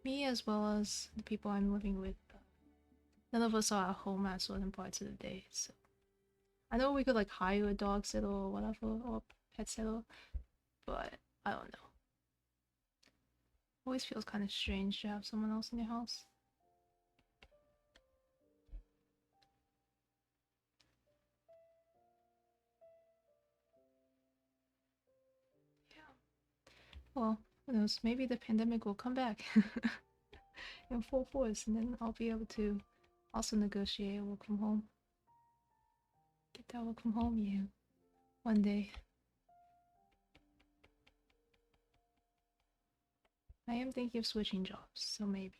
me, as well as the people I'm living with, none of us are at home at certain parts of the day. So I know we could like hire a dog sitter or whatever, or pet sitter, but I don't know. Always feels kind of strange to have someone else in your house. Well, who knows? Maybe the pandemic will come back in full force, and then I'll be able to also negotiate work from home. Get that work from home, yeah. One day. I am thinking of switching jobs, so maybe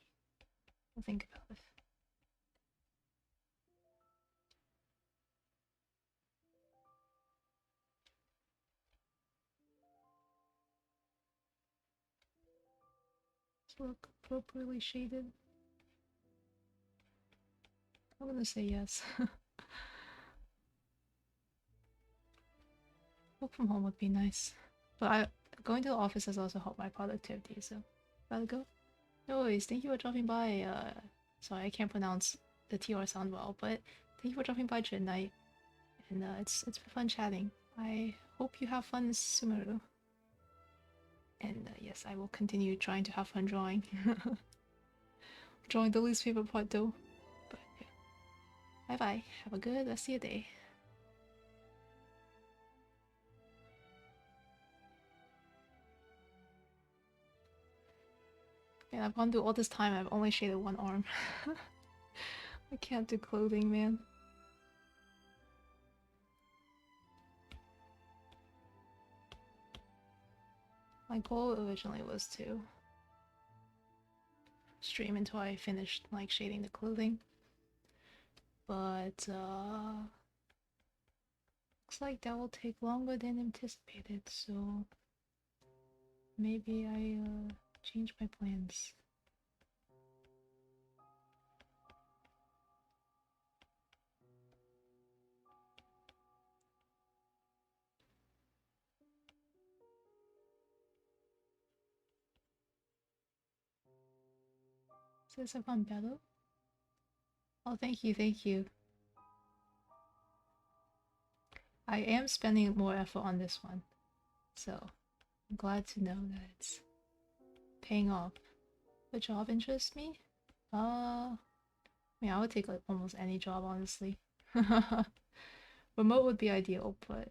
I'll think about it. Does look appropriately shaded? I'm gonna say yes. Work from home would be nice. But going to the office has also helped my productivity, so gotta go. No worries, thank you for dropping by. Sorry, I can't pronounce the TR sound well, but thank you for dropping by tonight. And it's been fun chatting. I hope you have fun, Sumeru. And yes, I will continue trying to have fun drawing. Drawing the least favorite part though. But yeah. Bye bye. Have a good rest of your day. Man, I've gone through all this time, I've only shaded one arm. I can't do clothing, man. My goal originally was to stream until I finished like shading the clothing. But looks like that will take longer than anticipated, so maybe I change my plans. Says I've gone better. Oh, thank you, thank you. I am spending more effort on this one, so I'm glad to know that it's paying off. The job interests me? I mean, I would take like almost any job, honestly. Remote would be ideal, but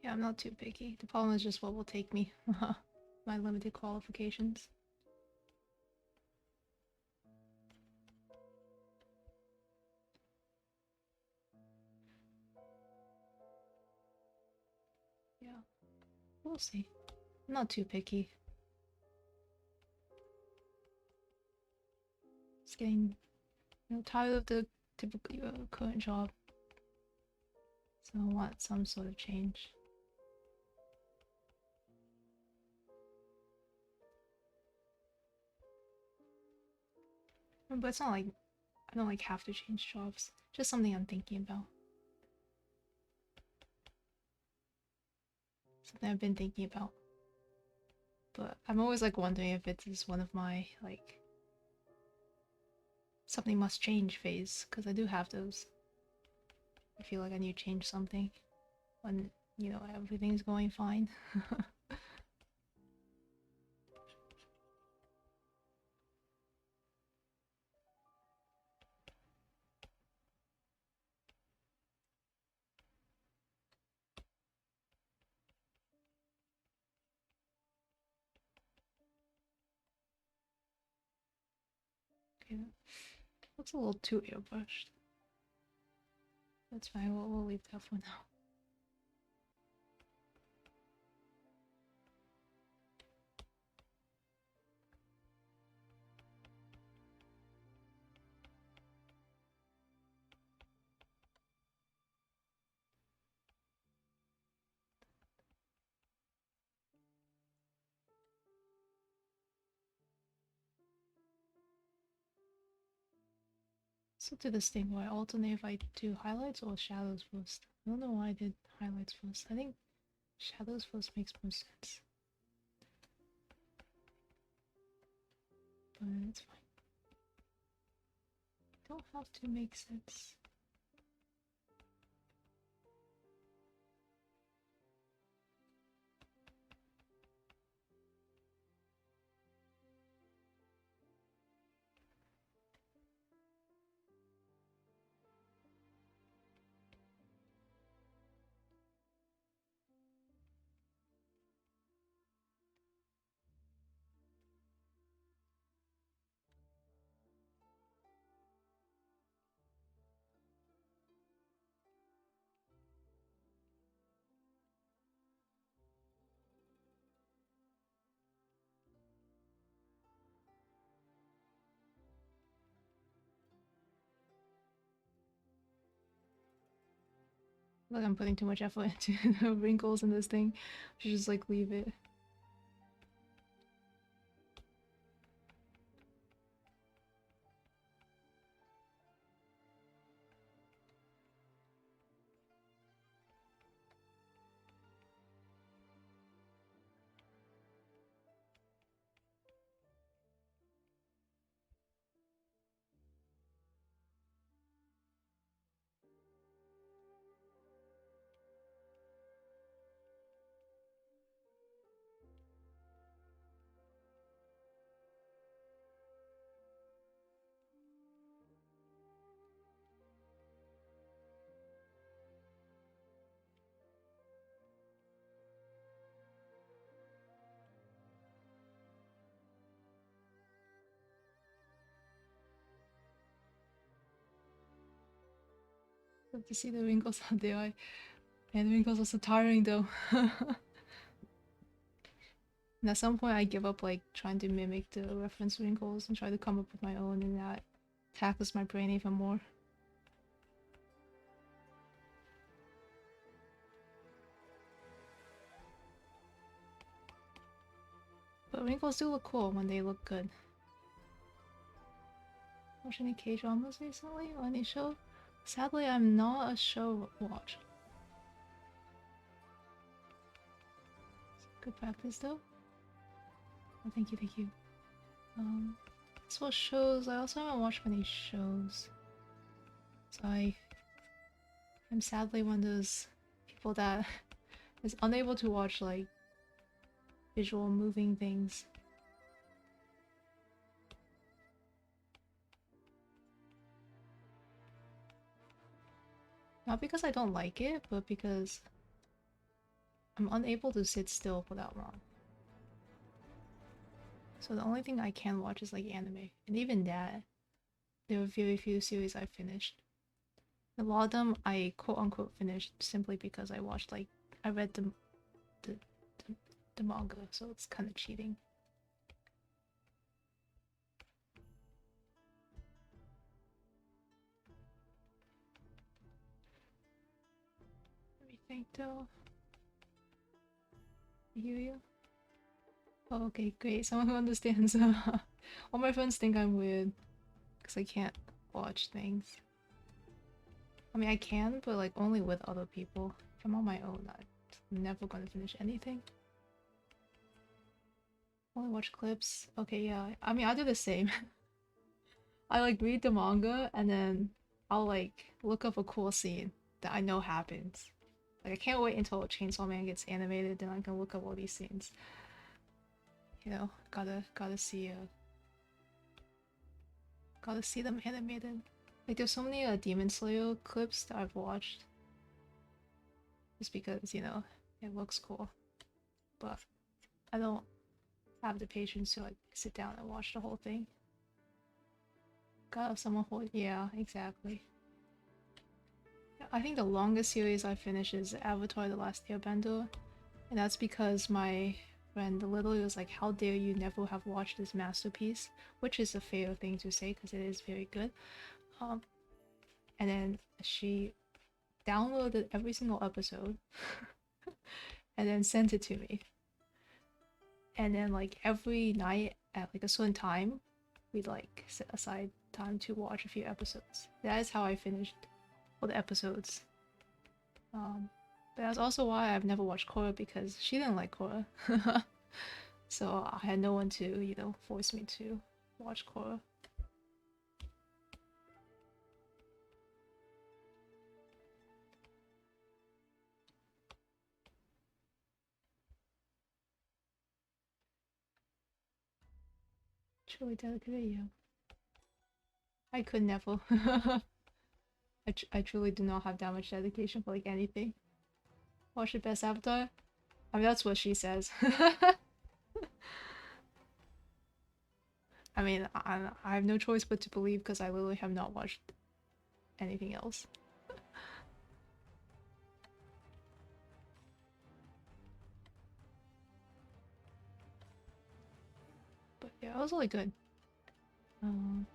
Yeah, I'm not too picky. The problem is just what will take me. My limited qualifications. Yeah, we'll see. I'm not too picky. Just getting, tired of the typical current job. So I want some sort of change. But it's not like I don't like have to change jobs. Just something I'm thinking about. Something I've been thinking about. But I'm always like wondering if it is one of my like something must change phase, because I do have those. I feel like I need to change something when, everything's going fine. Okay, that looks a little too airbrushed. That's fine, we'll leave that for now. So do this thing where I alternate if I do highlights or shadows first. I don't know why I did highlights first. I think shadows first makes more sense. But it's fine. Don't have to make sense. Like I'm putting too much effort into the wrinkles in this thing. I should just like leave it. Love to see the wrinkles out there. And the wrinkles are so tiring though. And at some point I give up like trying to mimic the reference wrinkles and try to come up with my own, and that tackles my brain even more. But wrinkles do look cool when they look good. Watch any K-dramas recently or any show? Sadly, I'm not a show watcher. Good practice though. Oh, thank you, thank you. As well shows, I also haven't watched many shows. So I'm sadly one of those people that is unable to watch like visual moving things. Not because I don't like it, but because I'm unable to sit still for that long. So the only thing I can watch is like anime. And even that, there were very few series I finished. A lot of them I quote unquote finished simply because I watched like I read the, the, the manga, so it's kind of cheating. Let me think though. I hear you. Oh, okay, great. Someone who understands. All my friends think I'm weird because I can't watch things. I mean, I can, but like only with other people. If I'm on my own, I'm never gonna finish anything. Only watch clips. Okay, yeah. I mean, I do the same. I like read the manga and then I'll like look up a cool scene that I know happens. Like I can't wait until Chainsaw Man gets animated, then I can look up all these scenes. You know, gotta see them animated. Like there's so many Demon Slayer clips that I've watched just because, you know, it looks cool. But I don't have the patience to like sit down and watch the whole thing. Gotta have someone hold. Yeah, exactly. I think the longest series I finished is Avatar: The Last Airbender, and that's because my friend literally was like, "How dare you never have watched this masterpiece?" Which is a fair thing to say because it is very good. Um, and then she downloaded every single episode and then sent it to me. And then like every night at like a certain time, we'd like set aside time to watch a few episodes. That is how I finished all the episodes. But that's also why I've never watched Korra because she didn't like Korra. So I had no one to, you know, force me to watch Korra. Truly dedicated, yeah. I could never. I truly do not have that much dedication for like anything. Watch the best Avatar? I mean, that's what she says. I mean, I have no choice but to believe because I literally have not watched anything else. But yeah, it was really good. Um,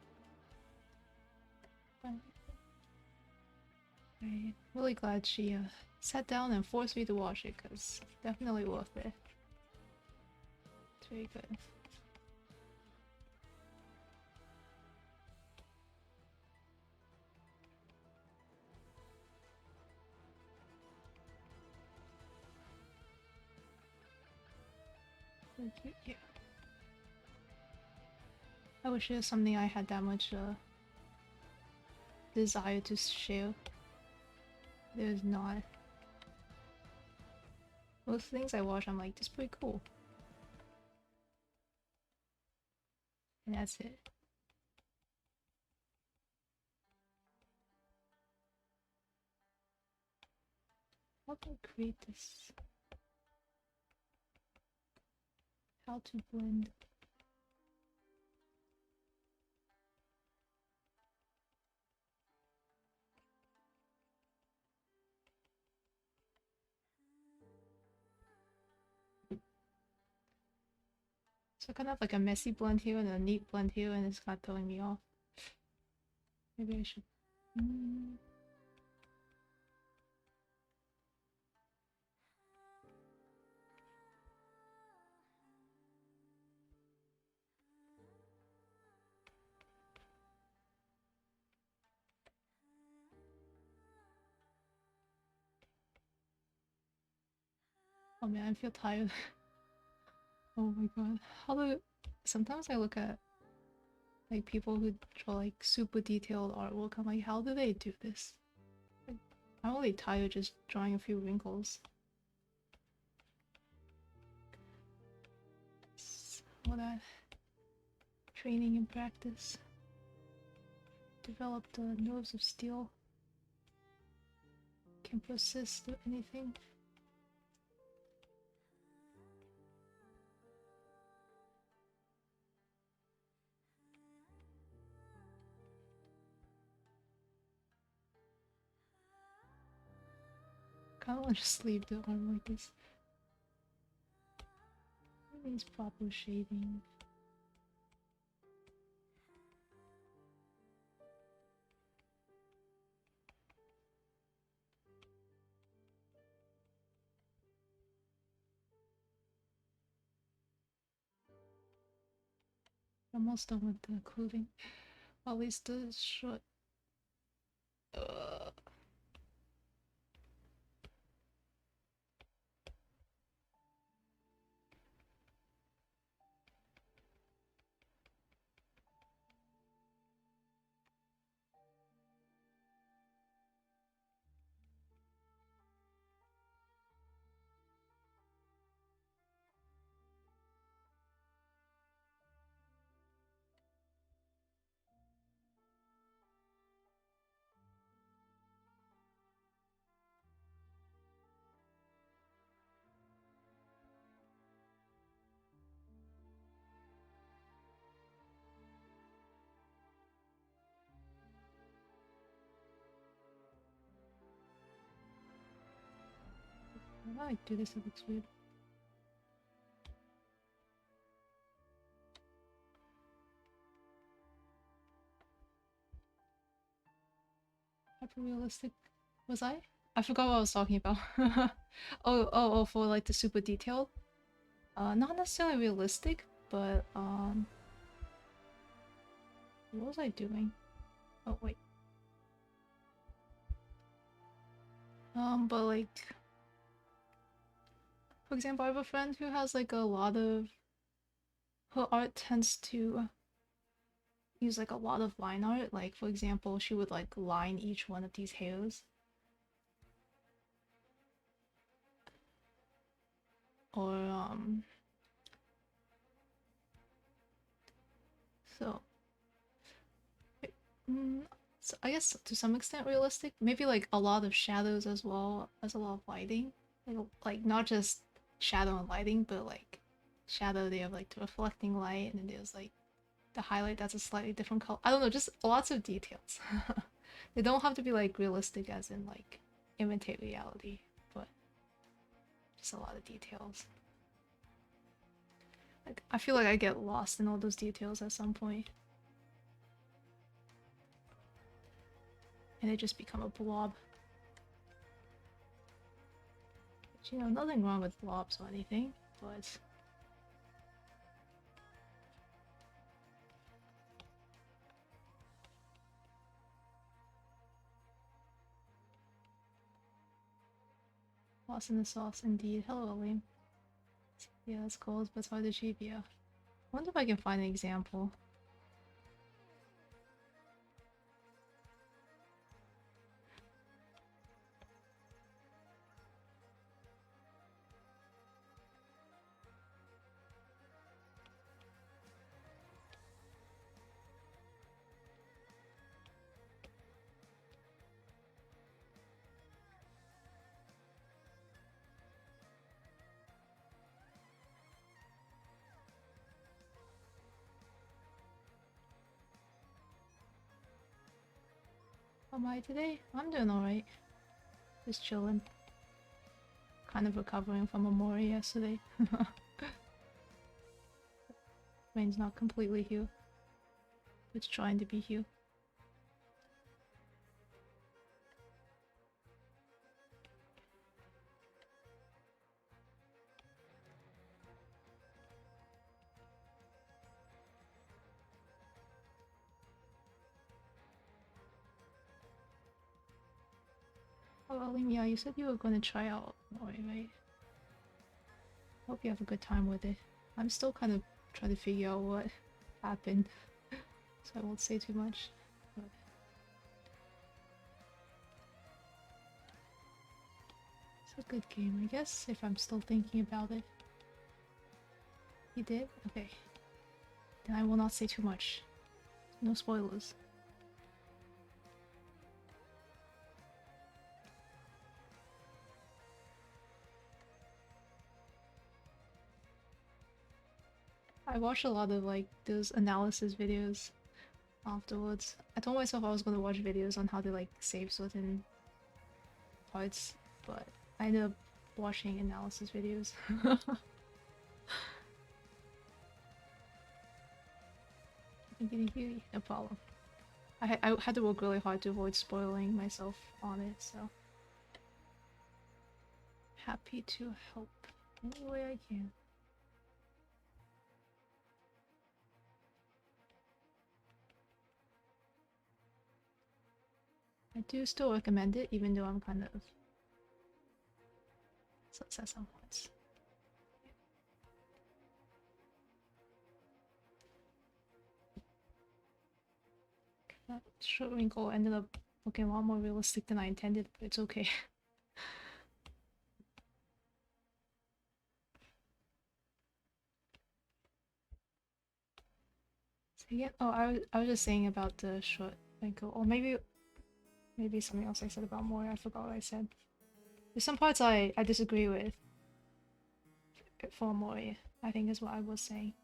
I'm really glad she sat down and forced me to watch it because definitely worth it. It's very good. Thank you. Yeah. I wish it was something I had that much desire to share. There's not. Most things I watch, I'm like, this is pretty cool. And that's it. How to create this? How to blend? So kind of like a messy blend here and a neat blend here, and it's kind of throwing me off. Maybe I should. Oh man, I feel tired. Oh my god. How do sometimes I look at like people who draw like super detailed artwork, I'm like, how do they do this? Like, I'm really tired just drawing a few wrinkles. All that training and practice. Develop the nerves of steel. Can persist through anything. kind of want to just leave the arm like this. It needs proper shading. Almost done with the clothing. At least the short. Why I do this? It looks weird. Hyper realistic. Was I? I forgot what I was talking about. Oh, for like the super detailed. Not necessarily realistic, but what was I doing? Oh wait. But like, for example, I have a friend who has like a lot of. Her art tends to use like a lot of line art. Like for example, she would like line each one of these hairs. Or so, so I guess to some extent realistic. Maybe like a lot of shadows as well as a lot of lighting. Like not just shadow and lighting, but like shadow they have like the reflecting light, and then there's like the highlight that's a slightly different color. I don't know, just lots of details. They don't have to be like realistic as in like imitate reality, but just a lot of details. Like I feel like I get lost in all those details at some point. And they just become a blob. But, you know, nothing wrong with blobs or anything, but lost in the sauce indeed. Hello, Liam. Yeah, that's cool, but it's hard to achieve, yeah. I wonder if I can find an example. How am I today? I'm doing alright. Just chilling. Kind of recovering from a Mori yesterday. Brain's not completely healed. It's trying to be healed. Oh, Alim, yeah, you said you were going to try out Mori, right? Hope you have a good time with it. I'm still kind of trying to figure out what happened, so I won't say too much. But it's a good game, I guess, if I'm still thinking about it. You did? Okay. Then I will not say too much. No spoilers. I watched a lot of like those analysis videos afterwards. I told myself I was gonna watch videos on how to like save certain parts, but I ended up watching analysis videos. Thank you. No problem. I had to work really hard to avoid spoiling myself on it, so happy to help any way I can. I do still recommend it, even though I'm kind of at some points. That short wrinkle ended up looking a lot more realistic than I intended, but it's okay. So yeah, oh, I was just saying about the short wrinkle, or maybe something else I said about Mori. I forgot what I said. There's some parts I disagree with for Mori, I think is what I was saying.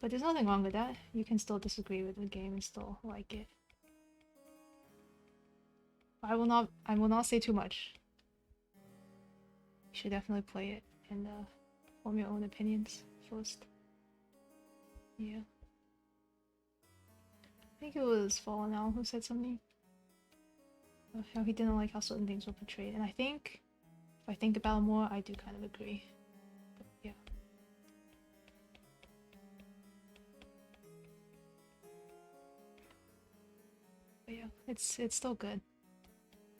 But there's nothing wrong with that. You can still disagree with the game and still like it. I will not say too much. You should definitely play it and form your own opinions first. Yeah. I think it was Fallen Owl who said something. How he didn't like how certain things were portrayed, and I think if I think about it more, I do kind of agree. But yeah. But yeah, it's still good.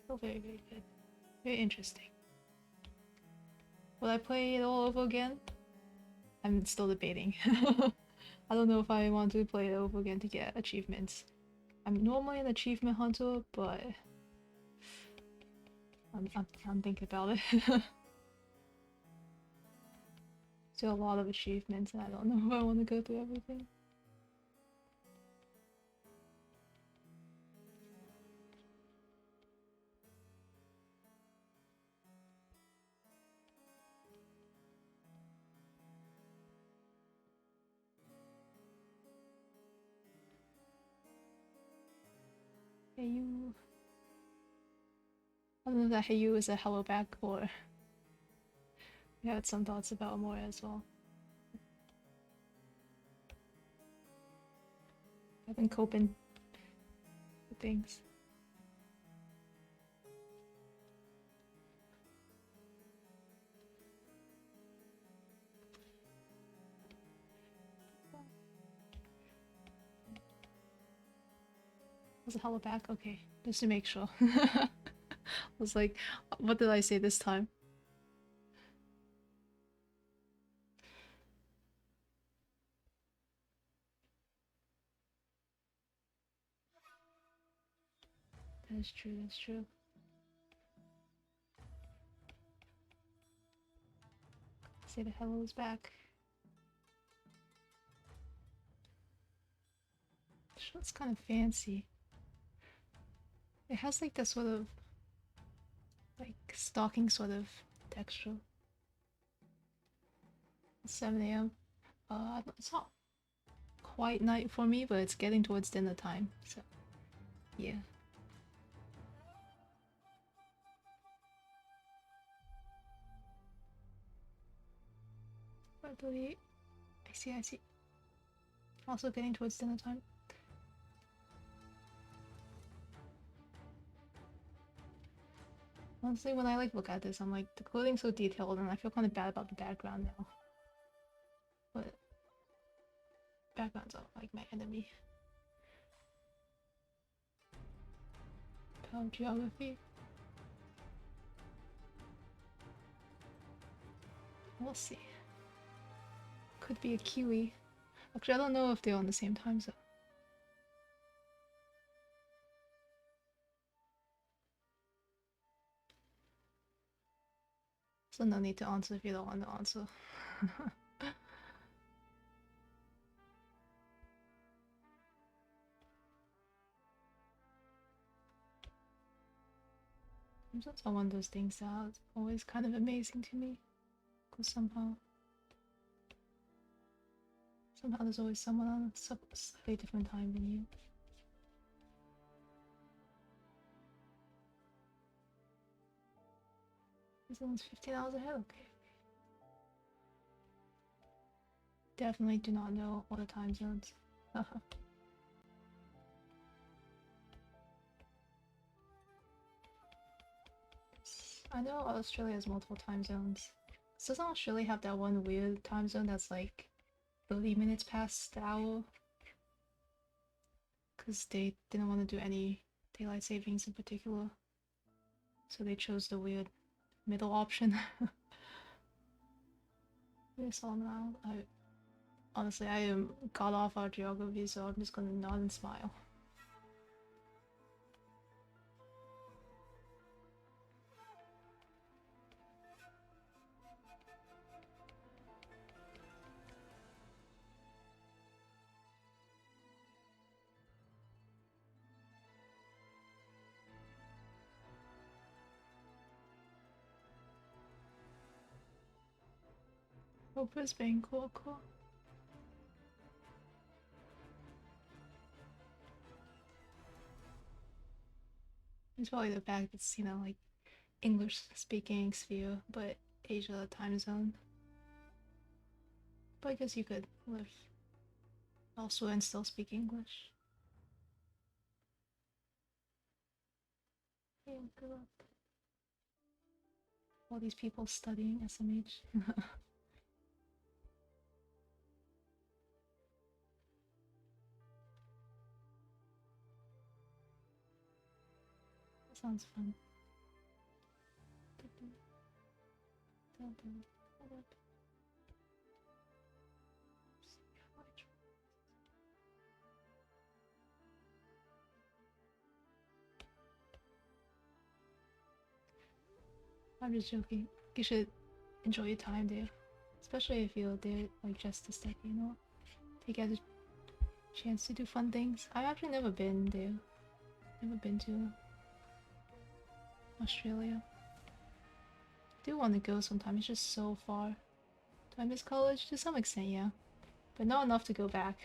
Still very, very good. Very interesting. Will I play it all over again? I'm still debating. I don't know if I want to play it over again to get achievements. I'm normally an achievement hunter, but I'm thinking about it. Still a lot of achievements, and I don't know if I want to go through everything. Hey you. I don't know if that Hey you is a hello back or you had some thoughts about more as well. I've been coping with things. Was it hello back? Okay, just to make sure. I was like, what did I say this time? That's true, that's true. Say the hello's back. It's kind of fancy. It has like this sort of like stocking sort of texture. 7 a.m. It's not quite night for me, but it's getting towards dinner time, so yeah. Probably. I see. Also getting towards dinner time. Honestly, when I like look at this, I'm like, the clothing's so detailed, and I feel kind of bad about the background now. But backgrounds are like my enemy. Power geography. We'll see. Could be a Kiwi. Actually, I don't know if they're on the same time zone. So no need to answer if you don't want to answer. Sometimes I wonder those things are always kind of amazing to me. Because somehow there's always someone on a slightly different time than you. New Zealand's 15 hours ahead, okay. Definitely do not know all the time zones. I know Australia has multiple time zones. Doesn't Australia have that one weird time zone that's like 30 minutes past the hour? Because they didn't want to do any daylight savings in particular. So they chose the weird middle option. Solomon Island. Honestly, I am got off our geography, so I'm just gonna nod and smile. Oh, Brisbane, cool. It's probably the fact it's, like, English speaking sphere, but Asia time zone. But I guess you could live elsewhere and still speak English. Yeah, good luck. All these people studying SMH. That sounds fun. I'm just joking. You should enjoy your time there. Especially if you're there like just to study, Take out a chance to do fun things. I've actually never been there. Never been to Australia. I do want to go sometime, it's just so far. Do I miss college? To some extent, yeah. But not enough to go back.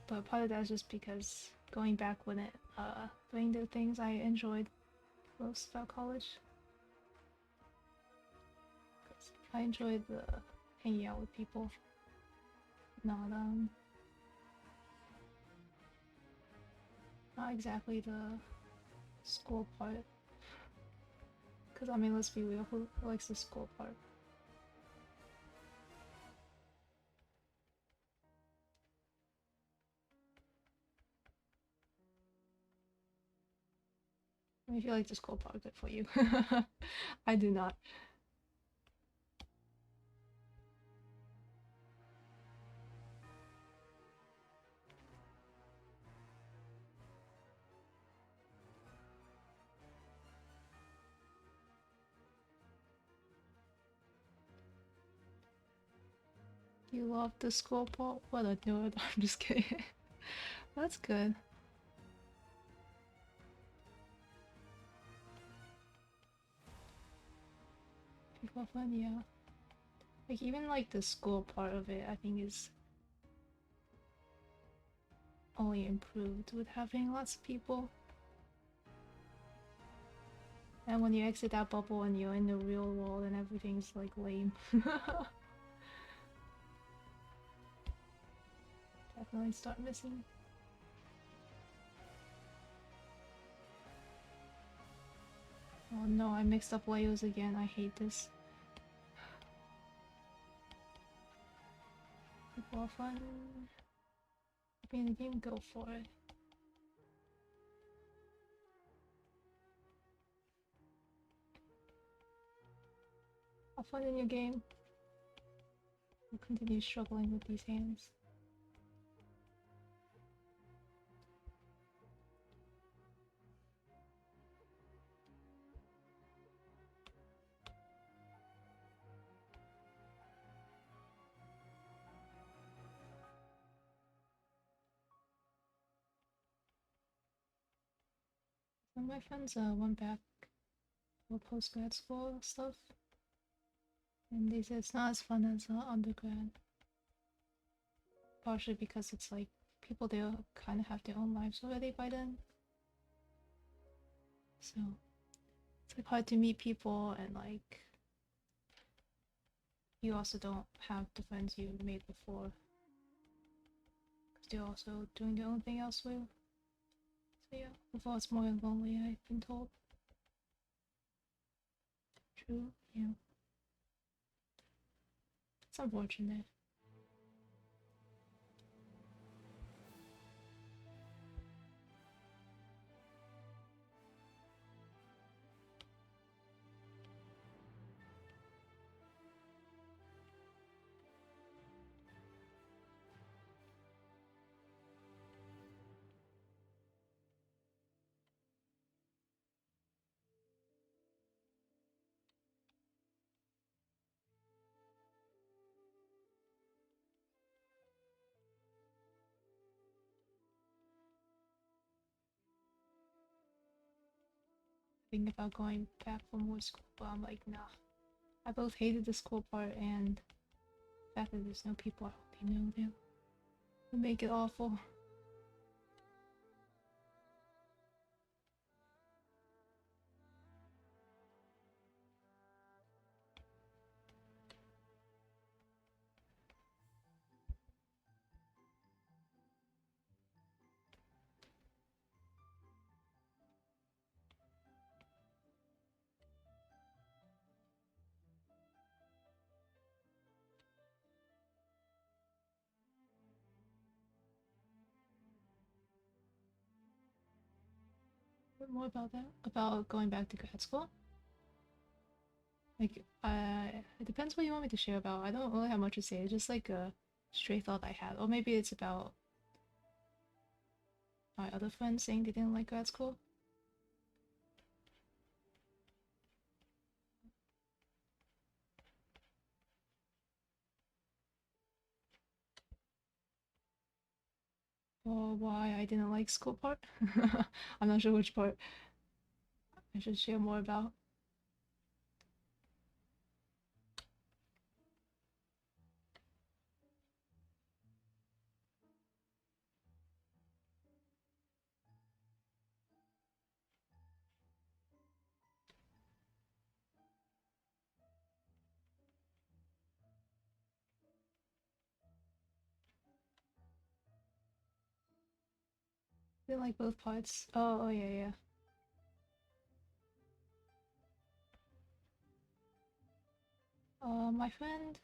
But part of that is just because going back wouldn't bring the things I enjoyed most about college. I enjoyed the hanging out with people, not exactly the school part. Because I mean, let's be real, who likes the school part? I mean, if you like the school part, good for you. I do not. You love the school part? What a nerd. I'm just kidding. That's good. People fun, yeah. Like, even like the school part of it, I think is only improved with having lots of people. And when you exit that bubble and you're in the real world and everything's like lame. Definitely start missing. Oh no, I mixed up layers again. I hate this. People are fun. Be in the game, go for it. Have fun in your game. We'll continue struggling with these hands. Some of my friends went back for post-grad school stuff, and they said it's not as fun as undergrad. Partially because it's like people there kind of have their own lives already by then. So it's like hard to meet people, and like you also don't have the friends you made before because they're also doing their own thing elsewhere. So yeah, before it's more lonely, I've been told. True, yeah. It's unfortunate. Think about going back for more school, but I'm like, nah. I both hated the school part and the fact that there's no people I already know there would make it awful. What more about that? About going back to grad school? Like, it depends what you want me to share about. I don't really have much to say. It's just like a stray thought I had. Or maybe it's about my other friends saying they didn't like grad school. Or why I didn't like school part. I'm not sure which part I should share more about. Didn't like both parts. Oh yeah, yeah. My friend,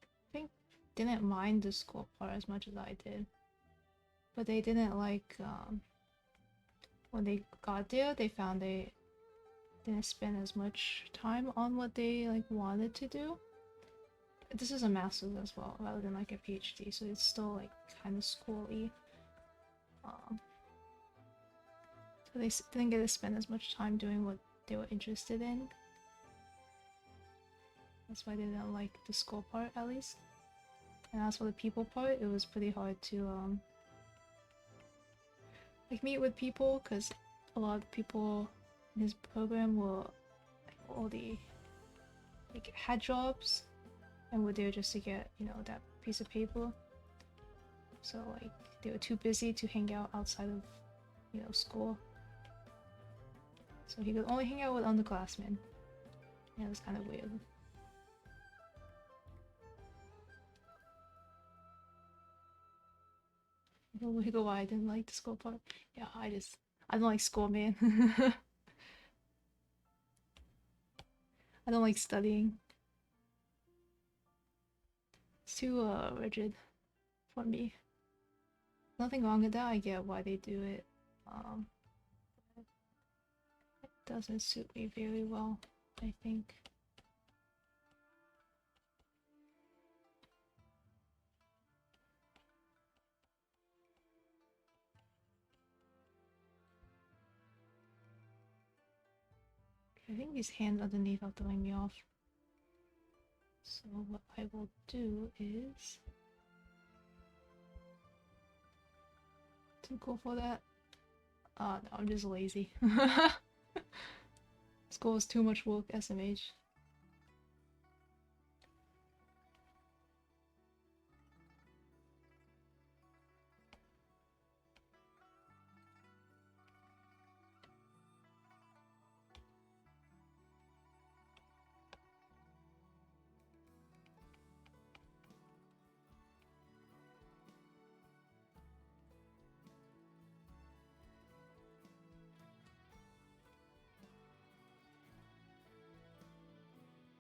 I think, didn't mind the school part as much as I did, but they didn't like when they got there. They found they didn't spend as much time on what they like wanted to do. This is a master's as well, rather than like a PhD, so it's still like kind of schooly. Um, so they didn't get to spend as much time doing what they were interested in. That's why they didn't like the school part, at least. And as for the people part, it was pretty hard to like meet with people because a lot of the people in his program were like, already like had jobs and were there just to get, you know, that piece of paper. So like they were too busy to hang out outside of, you know, school. So he could only hang out with underclassmen. Yeah, it was kind of weird. Wiggle why I didn't like the school part. Yeah, I don't like school, man. I don't like studying. It's too rigid for me. Nothing wrong with that. I get why they do it. It doesn't suit me very well, I think. I think these hands underneath are throwing me off. So what I will do is to go for that. No, I'm just lazy. School is too much work, SMH.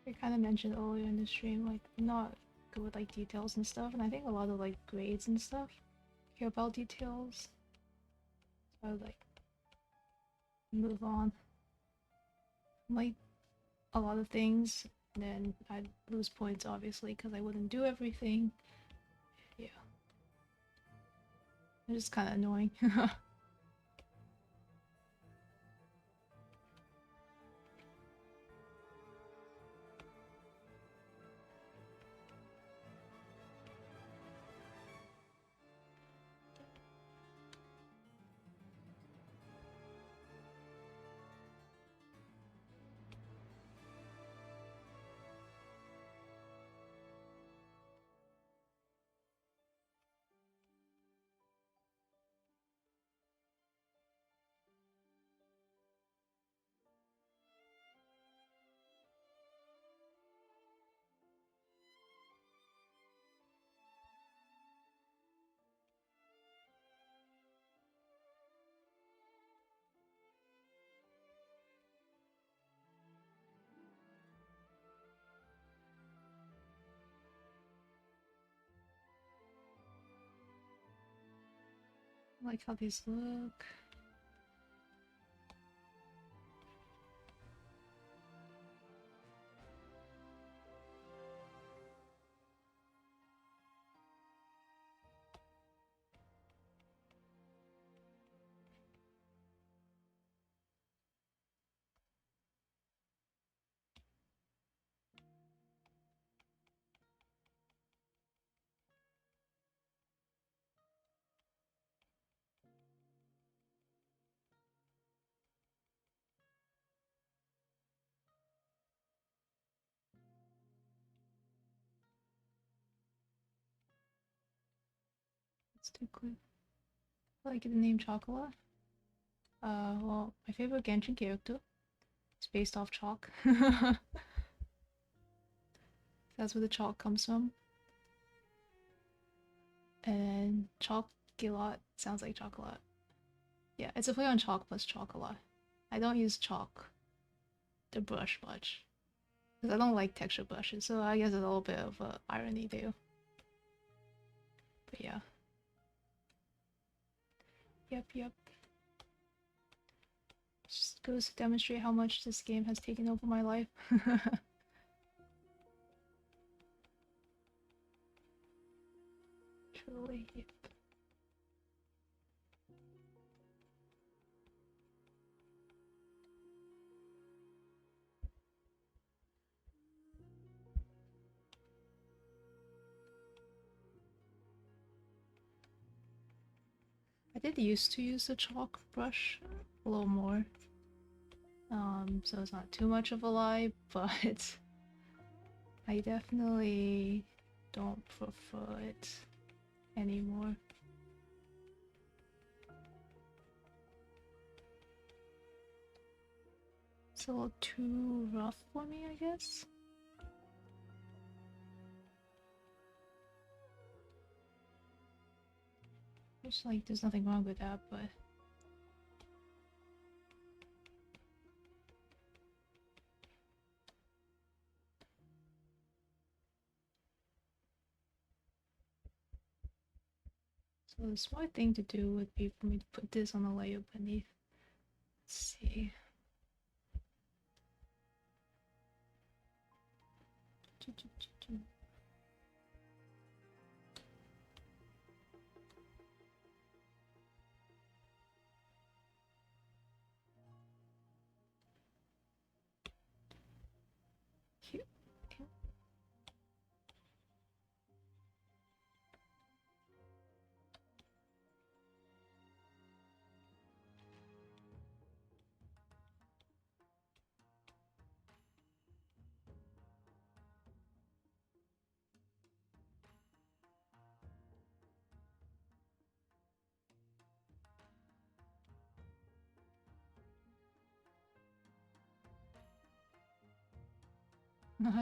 I kind of mentioned earlier in the stream, like I'm not good with like details and stuff, and I think a lot of like grades and stuff care about details. So I would like move on. Like a lot of things, and then I'd lose points obviously because I wouldn't do everything. Yeah, it's just kind of annoying. I like how these look. It's too quick. I like the name Chocola. Well, my favorite Genshin character is based off chalk. That's where the chalk comes from. And Chalk-a-lot sounds like chocolate. Yeah, it's a play on chalk plus chocolate. I don't use chalk, the brush much. Because I don't like texture brushes, so I guess there's a little bit of irony there. But yeah. Yep. Just goes to demonstrate how much this game has taken over my life. Truly, yep. I did used to use the chalk brush a little more. So it's not too much of a lie, but I definitely don't prefer it anymore. It's a little too rough for me, I guess. Just like, there's nothing wrong with that, but so the smart thing to do would be for me to put this on a layer beneath. Let's see. Cute.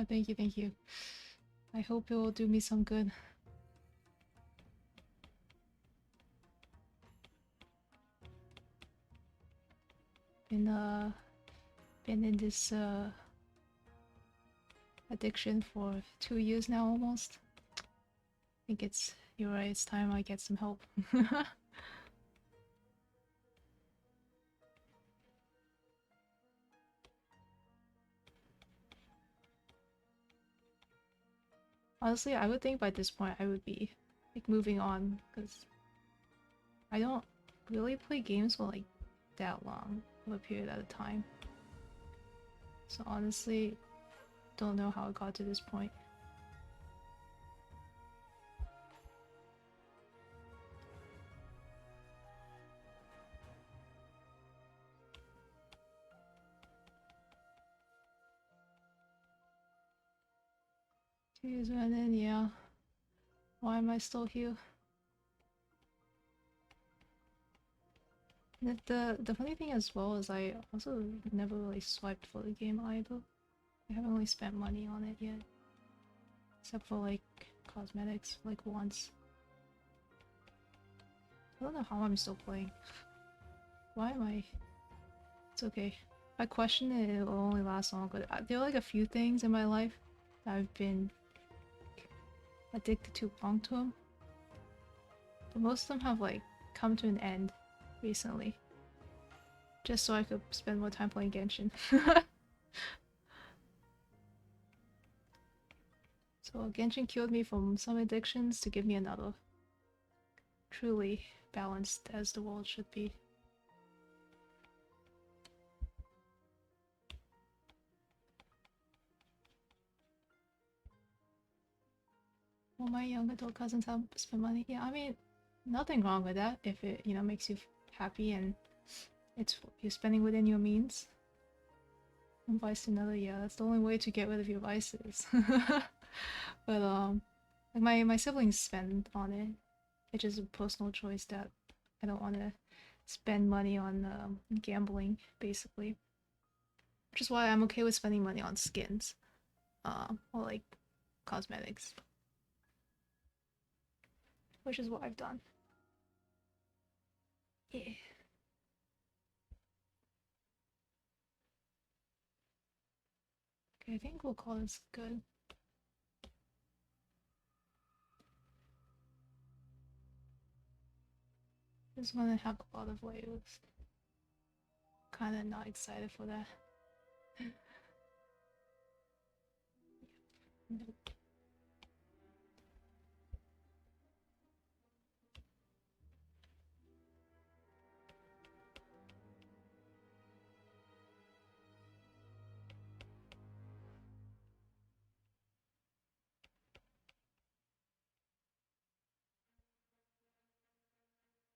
Thank you. I hope it will do me some good. Been in this addiction for 2 years now almost. I think you're right, it's time I get some help. Honestly, I would think by this point I would be like moving on because I don't really play games for like that long of a period at a time. So honestly, don't know how it got to this point. Jeez, and then yeah, why am I still here? The funny thing as well is I also never really swiped for the game either. I haven't really spent money on it yet. Except for like cosmetics, like once. I don't know how I'm still playing. Why am I? It's okay. If I question it, it will only last long, but there are like a few things in my life that I've been addicted to long term. But most of them have like come to an end recently. Just so I could spend more time playing Genshin. So Genshin cured me from some addictions to give me another. Truly balanced as the world should be. Well, my young adult cousins have spent money. Yeah, I mean, nothing wrong with that if it, makes you happy and you're spending within your means. One vice to another, yeah, that's the only way to get rid of your vices. But like my siblings spend on it. It's just a personal choice that I don't want to spend money on gambling, basically. Which is why I'm okay with spending money on skins, or like cosmetics. Which is what I've done. Yeah. Okay, I think we'll call this good. Just gonna have a lot of layers. Kinda not excited for that. Nope.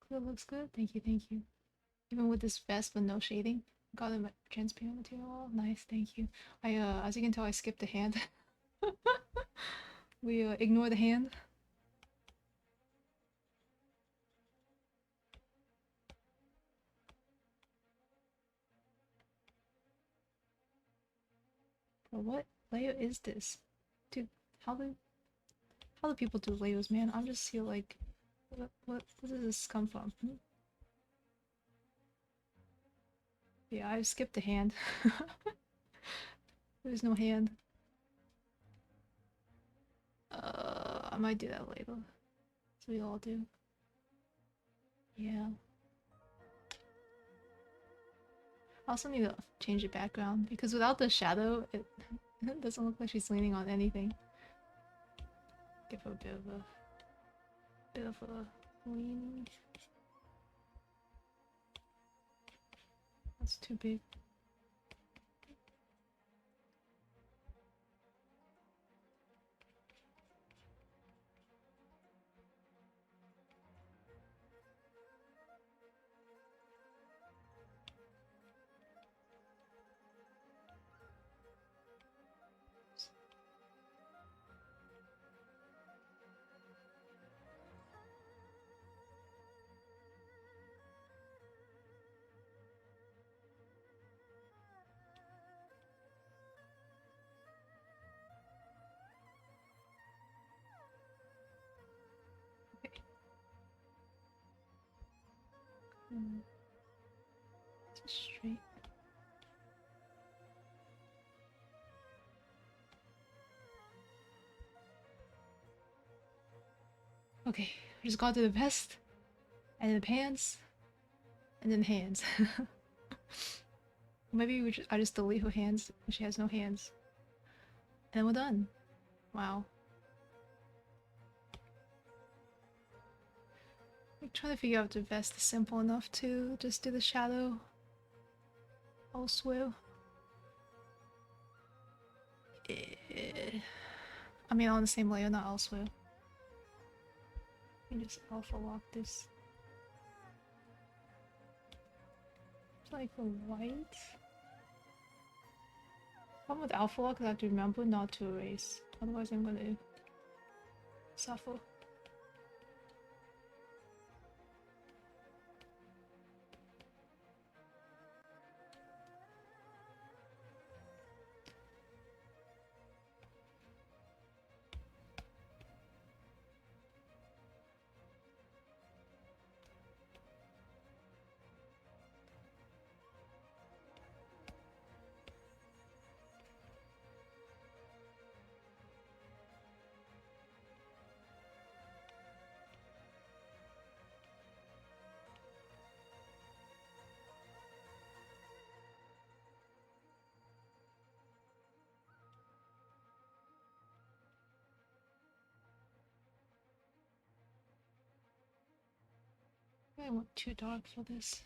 Clear looks good. Thank you, thank you. Even with this vest with no shading. Got a transparent material. Nice, thank you. As you can tell, I skipped a hand. We ignore the hand. But what layer is this? Dude, how do people do layers, man? I'm just here like, what does this come from? Yeah, I skipped a hand. There's no hand. I might do that later. So we all do. Yeah. I also need to change the background because without the shadow, it doesn't look like she's leaning on anything. Give her a bit of a lean. That's too big. Just straight. Okay, we just gotta do the vest, and then pants, and then hands. Maybe I just delete her hands, and she has no hands. And we're done. Wow. I'm trying to figure out the vest is simple enough to just do the shadow elsewhere. I mean, on the same layer, not elsewhere. You just alpha lock this. It's like a white. Problem with alpha lock is I have to remember not to erase, otherwise I'm gonna suffer. I went too dark for this.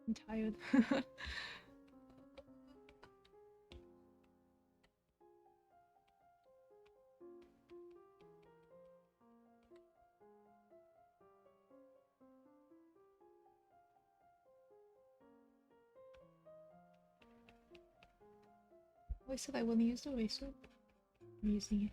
I'm tired. I said I wouldn't use the eraser. I'm using it.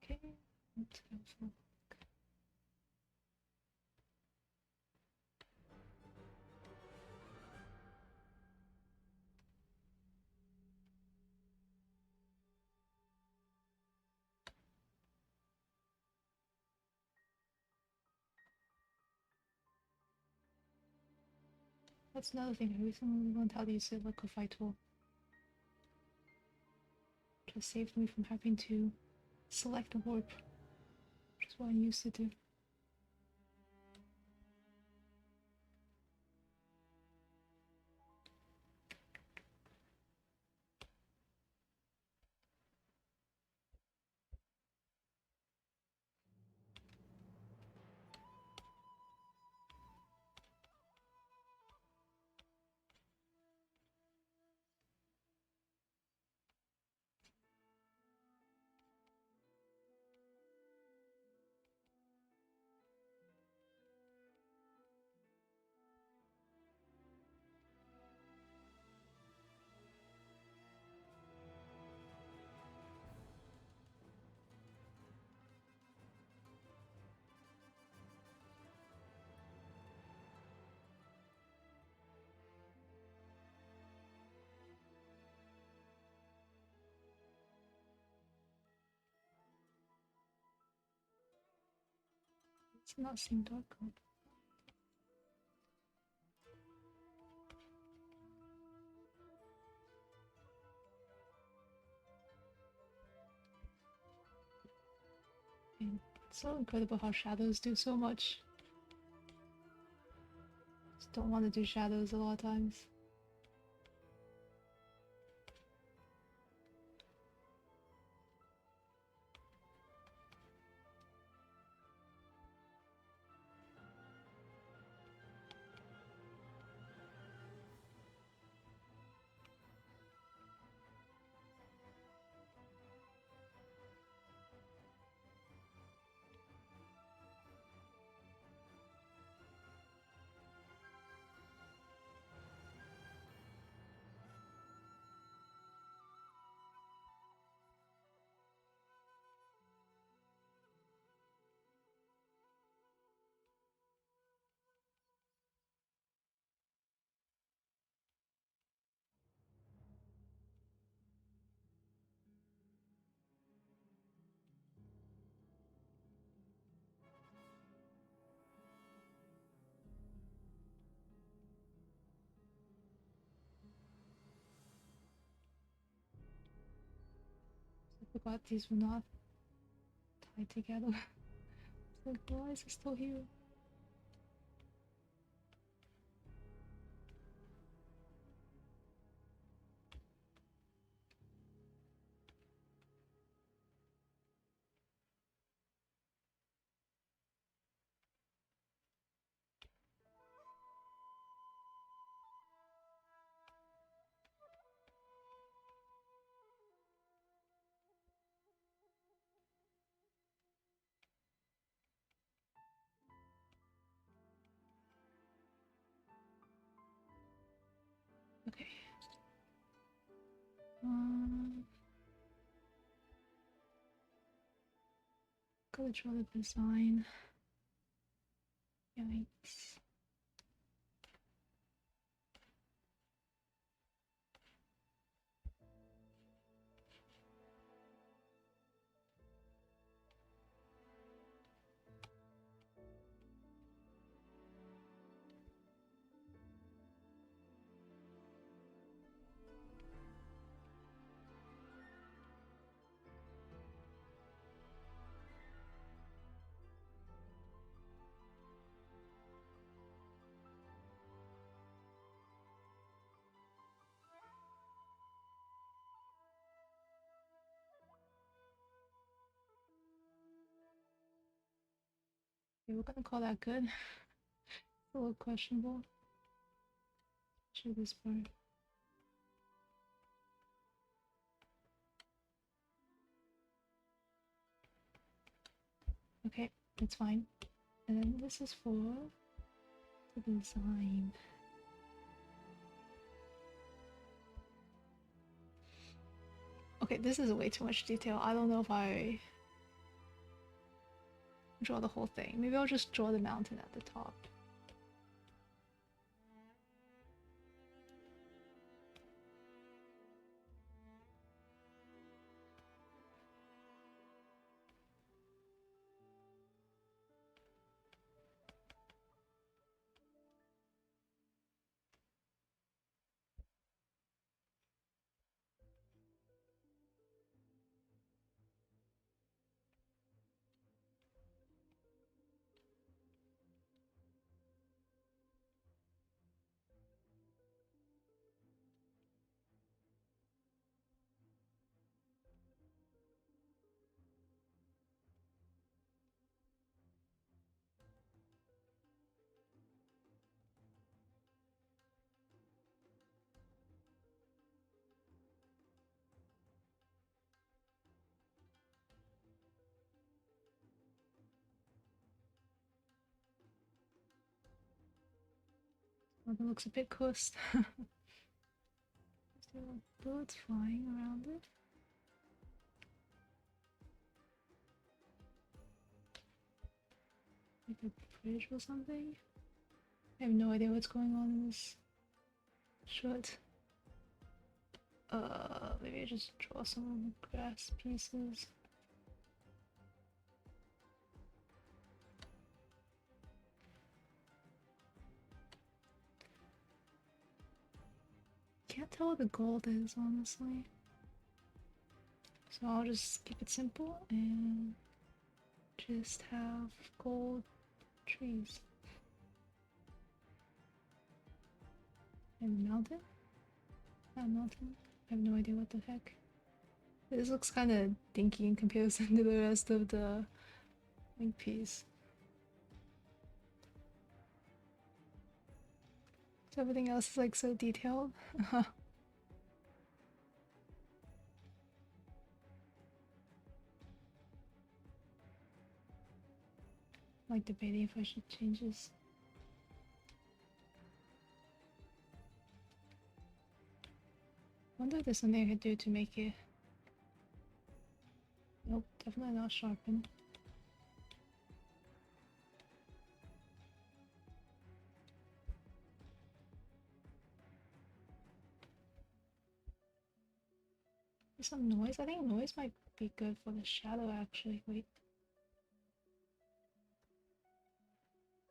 Okay, let's go for. That's another thing. I recently learned how to use the liquify tool. Just saved me from having to select a warp, which is what I used to do. It's not seem dark. It's so incredible how shadows do so much. Just don't want to do shadows a lot of times. I forgot these were not tied together. It's like, why is it still here? Okay. Gotta draw the design. Yikes. Okay, we're gonna call that good. It's a little questionable. Show this part. Okay, it's fine. And then this is for the design. Okay, this is way too much detail. I don't know if I draw the whole thing. Maybe I'll just draw the mountain at the top. Oh, that looks a bit cursed. Still bullets flying around it. Like a bridge or something? I have no idea what's going on in this shot. Maybe I just draw some grass pieces. Can't tell what the gold is, honestly. So I'll just keep it simple and just have gold trees. And mountain? That mountain? I have no idea what the heck. This looks kind of dinky in comparison to the rest of the link piece. So everything else is like so detailed. Like debating if I should change this. Wonder if there's something I could do to make it. Nope, definitely not sharpen. There's some noise. I think noise might be good for the shadow actually. Wait.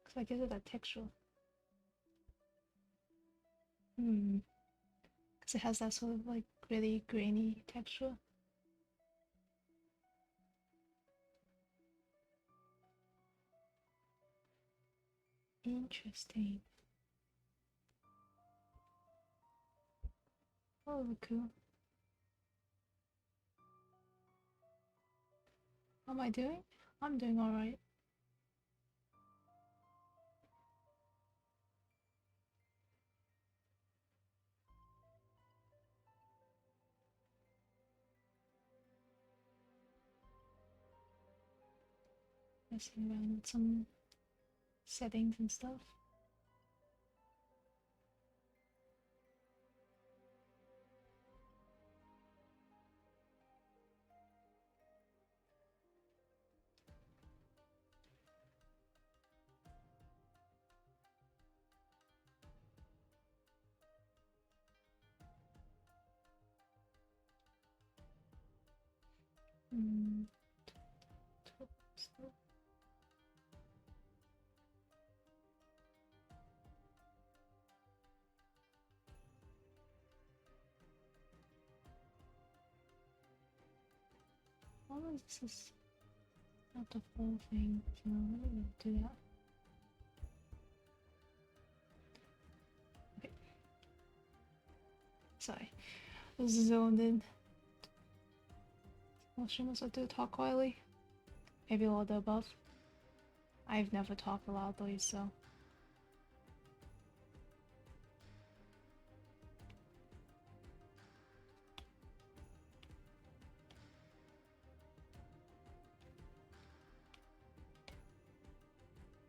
Cause I gives it that texture. Cause it has that sort of like really grainy texture. Interesting. Oh, cool. How am I doing? I'm doing alright. Messing around with some settings and stuff. How long this is not the full thing, so let me do that. Okay. Sorry. I was zoned in. What streamers I do talk quietly? Maybe all the above. I've never talked loudly, so.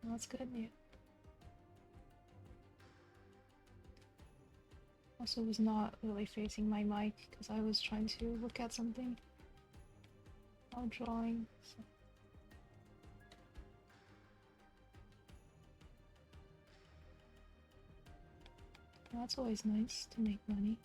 Well, that's good, yeah. Also was not really facing my mic because I was trying to look at something while drawing. So. Well, that's always nice to make money.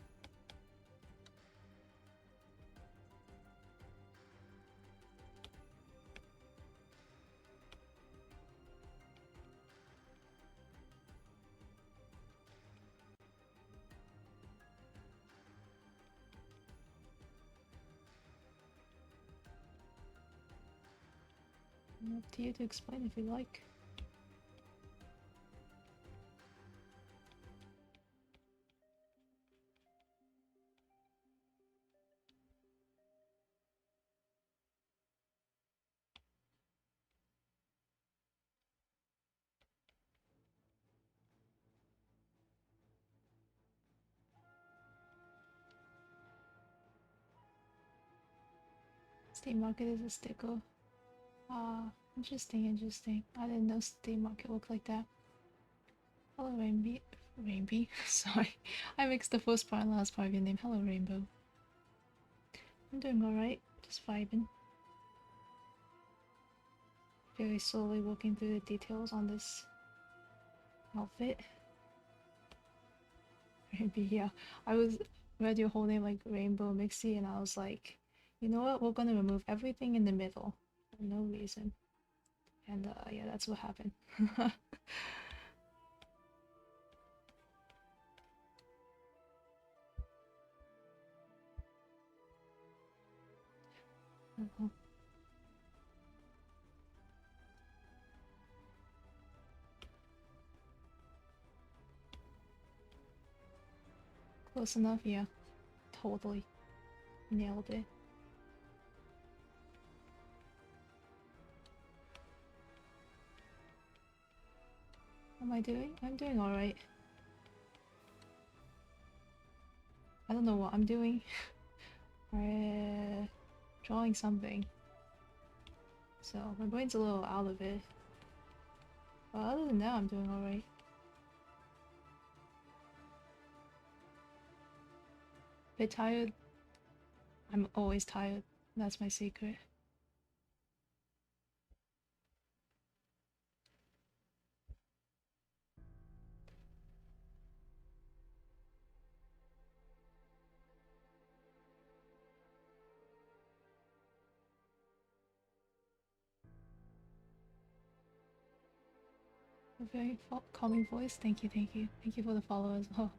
Up to you to explain if you like. Steam Market is a sticker. Interesting, interesting. I didn't know Steam Market looked like that. Hello, Rainby. Rainby? Sorry. I mixed the first part and last part of your name. Hello, Rainbow. I'm doing alright. Just vibing. Very slowly working through the details on this outfit. Rainby, yeah. I read your whole name like Rainbow Mixie and I was like, you know what? We're gonna remove everything in the middle for no reason. And yeah, that's what happened. Close enough, yeah. Totally. Nailed it. How am I doing? I'm doing alright. I don't know what I'm doing. Drawing something. So my brain's a little out of it. But other than that, I'm doing alright. Bit tired. I'm always tired. That's my secret. A very calming voice. Thank you, thank you. Thank you for the follow as well.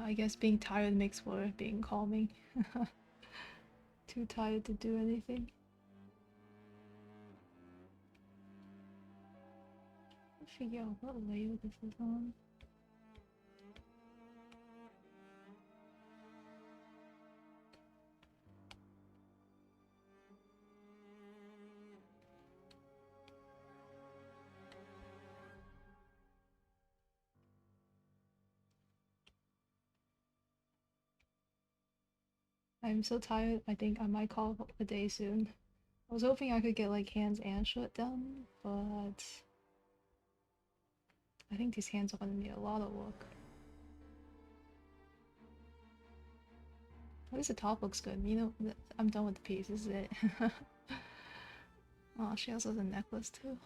I guess being tired makes for being calming. Too tired to do anything. Figure out what layer this is on. I'm so tired, I think I might call it a day soon. I was hoping I could get like hands and shut done, but I think these hands are gonna need a lot of work. At least the top looks good. You know, I'm done with the piece, this is it. Oh, she also has a necklace too.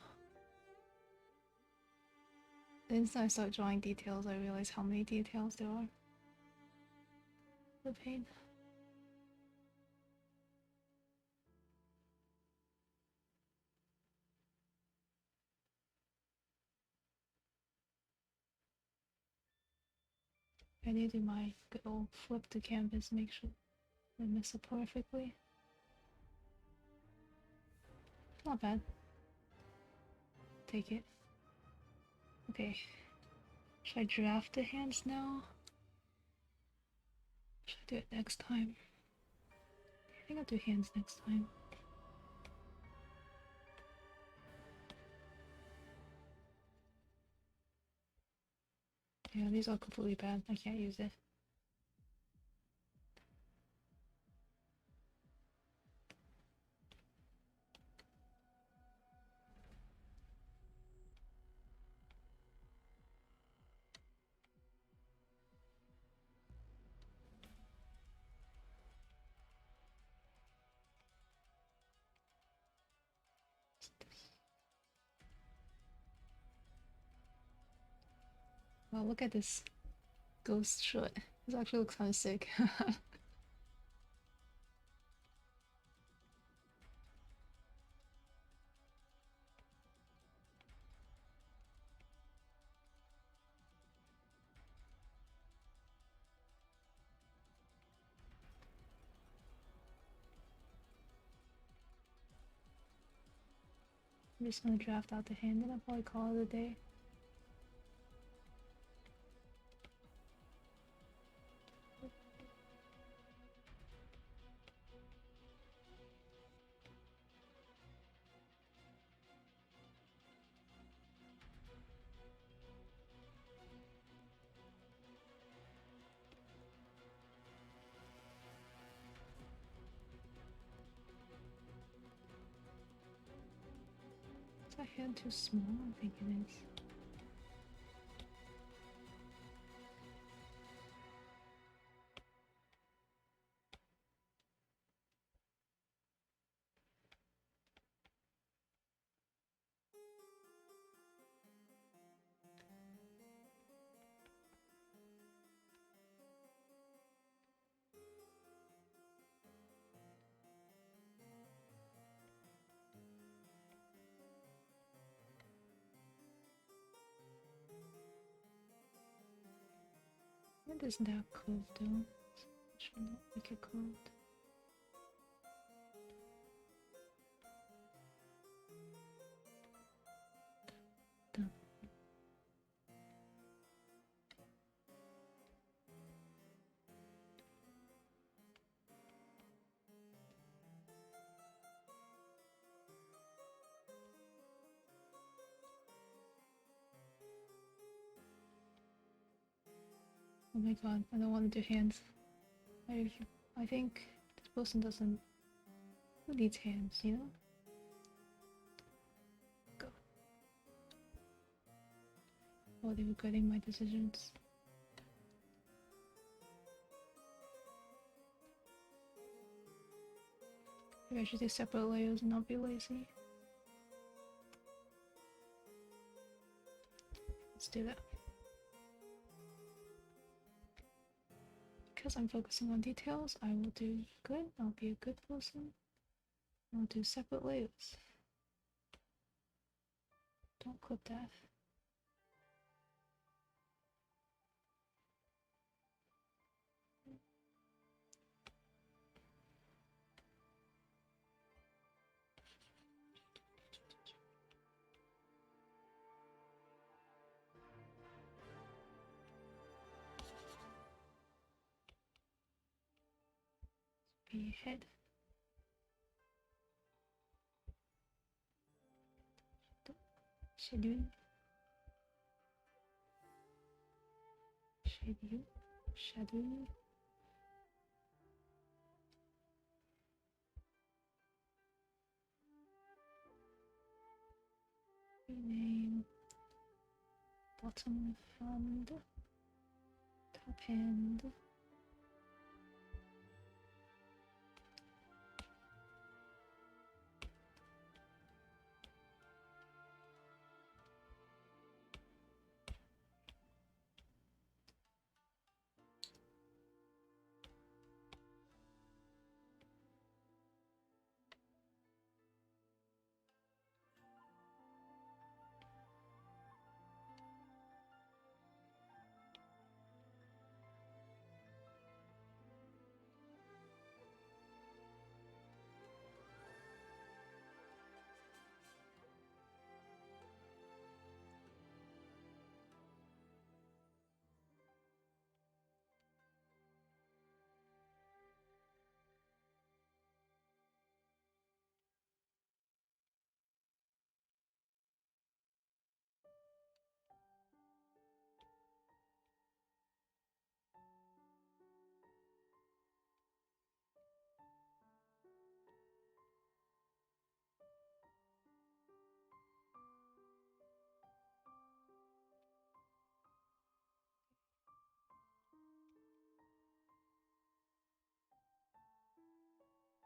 The instant I start drawing details, I realize how many details there are. The pain. I need to do my good old flip to canvas, make sure I mix it perfectly. Not bad. Take it. Okay. Should I draft the hands now? Should I do it next time? I think I'll do hands next time. Yeah, these are completely bad. I can't use it. Wow, look at this ghost shot. This actually looks kind of sick. I'm just gonna draft out the hand and I'll probably call it a day. Is that hand too small? I think it is. It isn't that curved though. It should not make it curved. Done. Oh my god, I don't want to do hands. I think this person doesn't. Who needs hands, you know? Go. Oh, they're regretting my decisions. Maybe I should do separate layers and not be lazy. Let's do that. Because I'm focusing on details, I will do good. I'll be a good person. I'll do separate layers. Don't clip that. Be head. Schedule. Schedule. Schedule. Rename. Bottom hand. Top hand.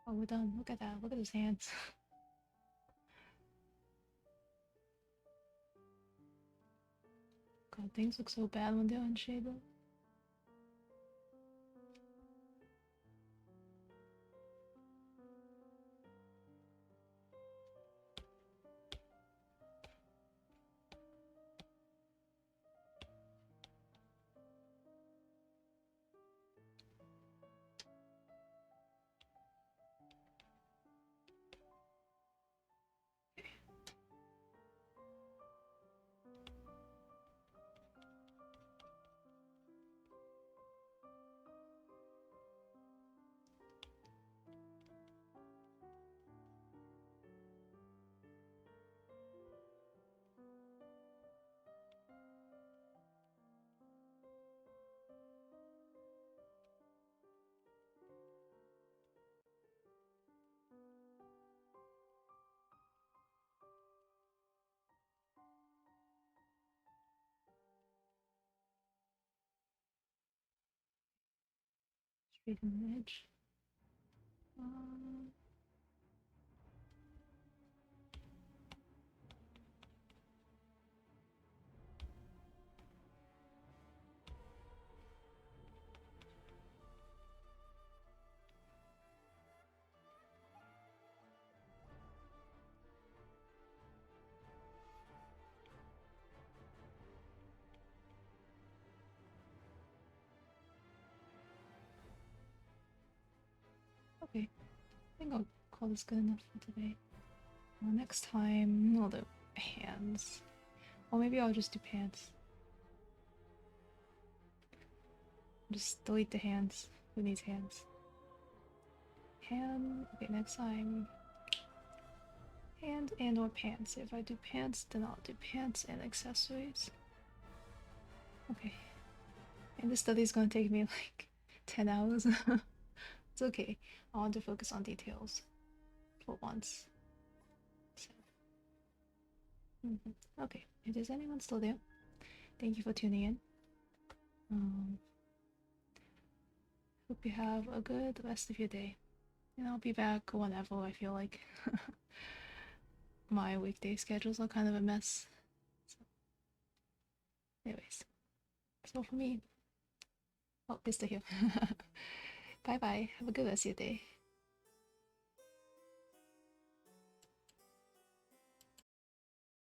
Oh, we're done. Look at that. Look at his hands. God, things look so bad when they're unshaded. Straighten the edge. Okay, I think I'll call this good enough for today. Next time, I'll do hands. Or maybe I'll just do pants. Just delete the hands. Who needs hands? Hand. Okay, next time. Hand and or pants. If I do pants, then I'll do pants and accessories. Okay. And this study is gonna take me like 10 hours. It's okay. I want to focus on details for once. So, okay. If there's anyone still there, thank you for tuning in. Hope you have a good rest of your day. And I'll be back whenever I feel like. My weekday schedules are kind of a mess. So, anyways, that's all for me. Oh, it's still here. Bye bye. Have a good rest of your day.